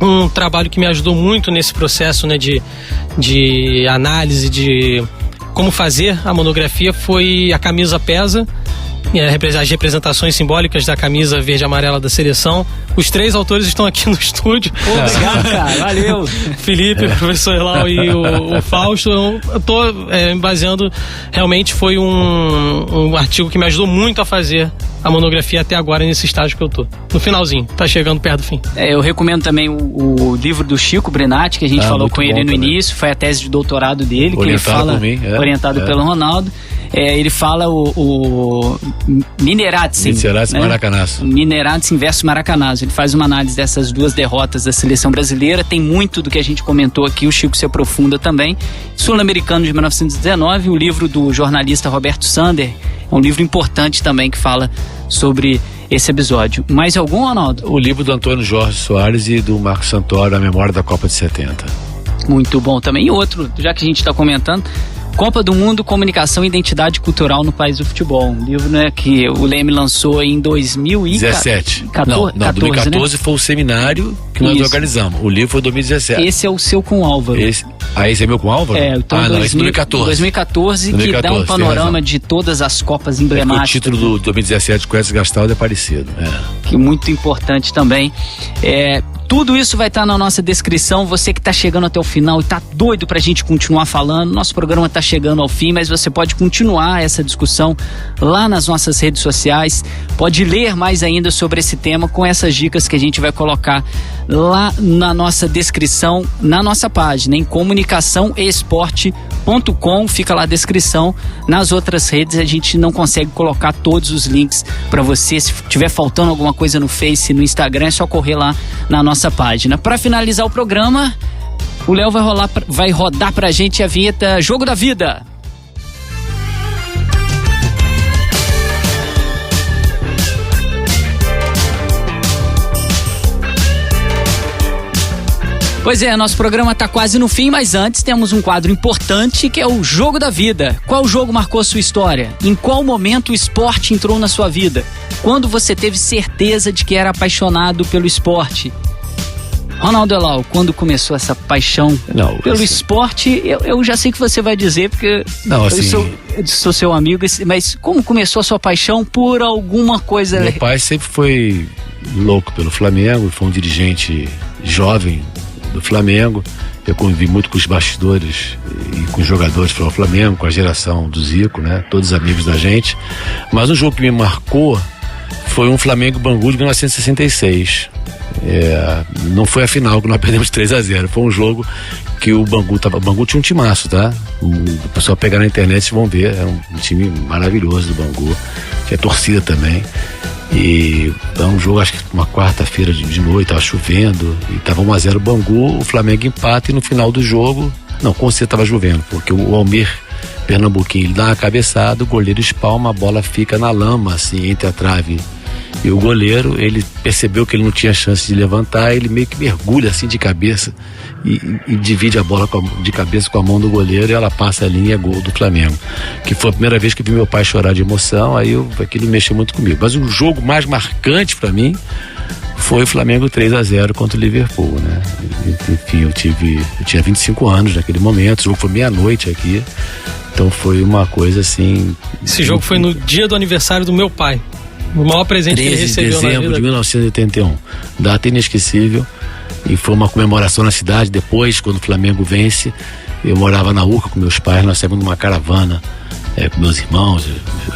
Um trabalho que me ajudou muito nesse processo, né, de análise de como fazer a monografia foi A Camisa Pesa, as representações simbólicas da camisa verde e amarela da seleção. Os três autores estão aqui no estúdio. Obrigado, cara, valeu. Felipe, o professor Elal e o Fausto. Eu tô baseando, realmente foi um artigo que me ajudou muito a fazer a monografia até agora, nesse estágio que eu tô. No finalzinho, tá chegando perto do fim. Eu recomendo também o livro do Chico Brenati, que a gente falou com ele no início. Foi a tese de doutorado dele, que ele fala, orientado pelo Ronaldo. Ele fala o Mineratsen, né? Maracanazo. Mineratsen versus Maracanazo. Ele faz uma análise dessas duas derrotas da seleção brasileira. Tem muito do que a gente comentou aqui, o Chico se aprofunda também. Sul-Americano de 1919, o livro do jornalista Roberto Sander, é um livro importante também que fala sobre esse episódio. Mais algum, Ronaldo? O livro do Antônio Jorge Soares e do Marcos Santoro, A Memória da Copa de 70. Muito bom também. E outro, já que a gente está comentando, Copa do Mundo, Comunicação e Identidade Cultural no País do Futebol. Um livro, né, que o Leme lançou em 2017. 2014 foi o seminário que nós organizamos. O livro foi 2017. Esse é o seu com o Álvaro. Esse é meu com o Álvaro? Então não, esse é 2014. 2014, que dá um panorama de todas as Copas emblemáticas. O título do 2017 com esse Gastaldo é parecido. Que é muito importante também. Tudo isso vai estar na nossa descrição. Você que está chegando até o final e está doido pra gente continuar falando, nosso programa está chegando ao fim, mas você pode continuar essa discussão lá nas nossas redes sociais, pode ler mais ainda sobre esse tema com essas dicas que a gente vai colocar lá na nossa descrição, na nossa página, em comunicaçãoesporte.com, fica lá a descrição. Nas outras redes a gente não consegue colocar todos os links para você. Se tiver faltando alguma coisa no Face, no Instagram, é só correr lá na nossa página. Para finalizar o programa, o Léo vai rodar pra gente a vinheta Jogo da Vida. Pois é, nosso programa tá quase no fim, mas antes temos um quadro importante que é o Jogo da Vida. Qual jogo marcou sua história? Em qual momento o esporte entrou na sua vida? Quando você teve certeza de que era apaixonado pelo esporte? Ronaldo Elau, quando começou essa paixão pelo esporte, eu já sei que você vai dizer, porque eu sou seu amigo, mas como começou a sua paixão por alguma coisa? Meu pai sempre foi louco pelo Flamengo, foi um dirigente jovem do Flamengo. Eu convivi muito com os bastidores e com os jogadores do Flamengo, com a geração do Zico, né? Todos amigos da gente. Mas um jogo que me marcou foi um Flamengo-Bangu de 1966. Não foi a final que nós perdemos 3-0, foi um jogo que o Bangu tinha um timaço, tá? O pessoal pegar na internet, vocês vão ver, era um time maravilhoso do Bangu, tinha torcida também. E é um jogo, acho que uma quarta-feira de noite, tava chovendo e tava 1-0 o Bangu, o Flamengo empata, e no final do jogo, com certeza tava chovendo, porque o Almir Pernambuquinho, ele dá uma cabeçada, o goleiro espalma, a bola fica na lama, assim, entre a trave e o goleiro. Ele percebeu que ele não tinha chance de levantar, ele meio que mergulha assim de cabeça e divide a bola de cabeça com a mão do goleiro, e ela passa a linha, gol do Flamengo, que foi a primeira vez que eu vi meu pai chorar de emoção. Aí aquilo mexeu muito comigo. Mas o jogo mais marcante pra mim foi o Flamengo 3-0 contra o Liverpool, né? Enfim, eu tinha 25 anos naquele momento, o jogo foi meia-noite aqui, então foi uma coisa assim... Esse jogo foi no dia do aniversário do meu pai. O maior presente que ele recebeu na vida. 13 de dezembro de 1981. Data inesquecível. E foi uma comemoração na cidade. Depois, quando o Flamengo vence, eu morava na URCA com meus pais. Nós saímos numa caravana com meus irmãos,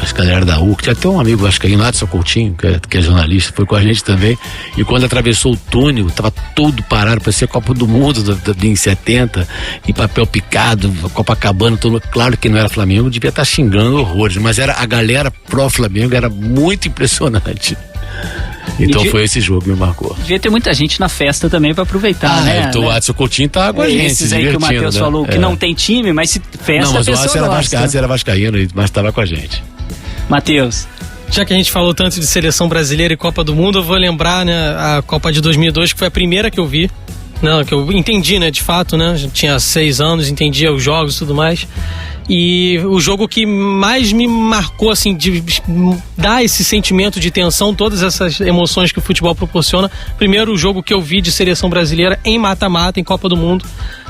as galera da URCA. Tinha até um amigo, acho que aí, Nadson Coutinho, que é jornalista, foi com a gente também. E quando atravessou o túnel, tava todo parado, parecia a Copa do Mundo em 70, e papel picado, Copacabana, todo. Claro que não era Flamengo, devia estar xingando horrores, mas a galera pró-Flamengo era muito impressionante. Então foi esse jogo que me marcou. Devia ter muita gente na festa também pra aproveitar, né? Então o Adson Coutinho tá com a gente. Esses aí que o Matheus falou que não tem time, mas se festa, não, mas a pessoa o Adson era vascaíno, mas tava com a gente. Matheus. Já que a gente falou tanto de seleção brasileira e Copa do Mundo, eu vou lembrar, né, a Copa de 2002, que foi a primeira que eu vi, né, que eu entendi, né, de fato, né, já tinha 6 anos, entendia os jogos e tudo mais. E o jogo que mais me marcou, assim, de dar esse sentimento de tensão, todas essas emoções que o futebol proporciona. Primeiro, o jogo que eu vi de seleção brasileira em mata-mata, em Copa do Mundo,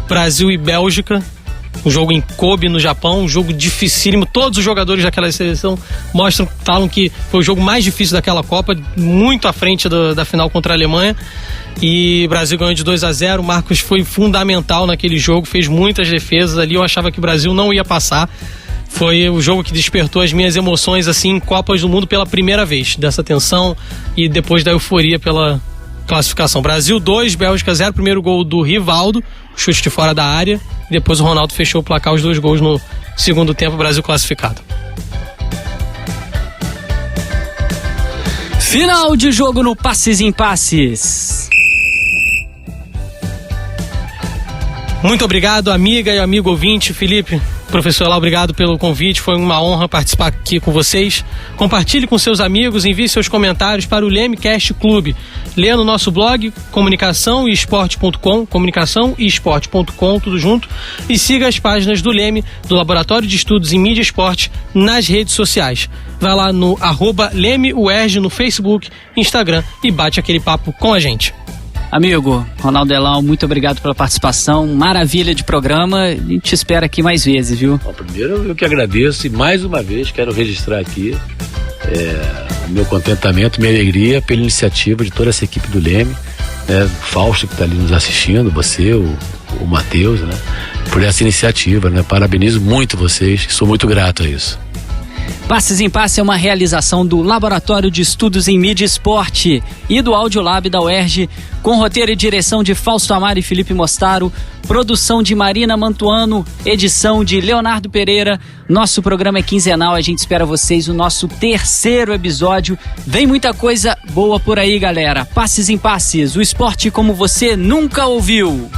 Brasil e Bélgica. Um jogo em Kobe, no Japão, um jogo dificílimo. Todos os jogadores daquela seleção falam que foi o jogo mais difícil daquela Copa, muito à frente da final contra a Alemanha. E o Brasil ganhou de 2-0. O Marcos foi fundamental naquele jogo, fez muitas defesas ali. Eu achava que o Brasil não ia passar. Foi o jogo que despertou as minhas emoções, assim, em Copas do Mundo pela primeira vez, dessa tensão e depois da euforia pela classificação. Brasil 2, Bélgica 0, primeiro gol do Rivaldo, chute de fora da área, e depois o Ronaldo fechou o placar, os 2 gols no segundo tempo, Brasil classificado. Final de jogo no Passes em Passes. Muito obrigado, amiga e amigo ouvinte. Felipe, Professor Elal, obrigado pelo convite, foi uma honra participar aqui com vocês. Compartilhe com seus amigos, envie seus comentários para o LemeCast Clube. Leia no nosso blog comunicaçãoesporte.com, comunicaçãoesporte.com, tudo junto, e siga as páginas do Leme, do Laboratório de Estudos em Mídia e Esporte, nas redes sociais. Vai lá no @LemeUERJ no Facebook, Instagram e bate aquele papo com a gente. Amigo Ronaldo Elal, muito obrigado pela participação, maravilha de programa, a gente te espera aqui mais vezes, viu? Bom, primeiro eu que agradeço e mais uma vez quero registrar aqui o meu contentamento, minha alegria pela iniciativa de toda essa equipe do Leme, né? O Fausto que está ali nos assistindo, você, o Matheus, né? Por essa iniciativa, né? Parabenizo muito vocês, sou muito grato a isso. Passes em Passe é uma realização do Laboratório de Estudos em Mídia e Esporte e do Audiolab da UERJ, com roteiro e direção de Fausto Amaro e Felipe Mostaro, produção de Marina Mantuano, edição de Leonardo Pereira. Nosso programa é quinzenal, a gente espera vocês no nosso 3º episódio. Vem muita coisa boa por aí, galera. Passes em Passes, o esporte como você nunca ouviu.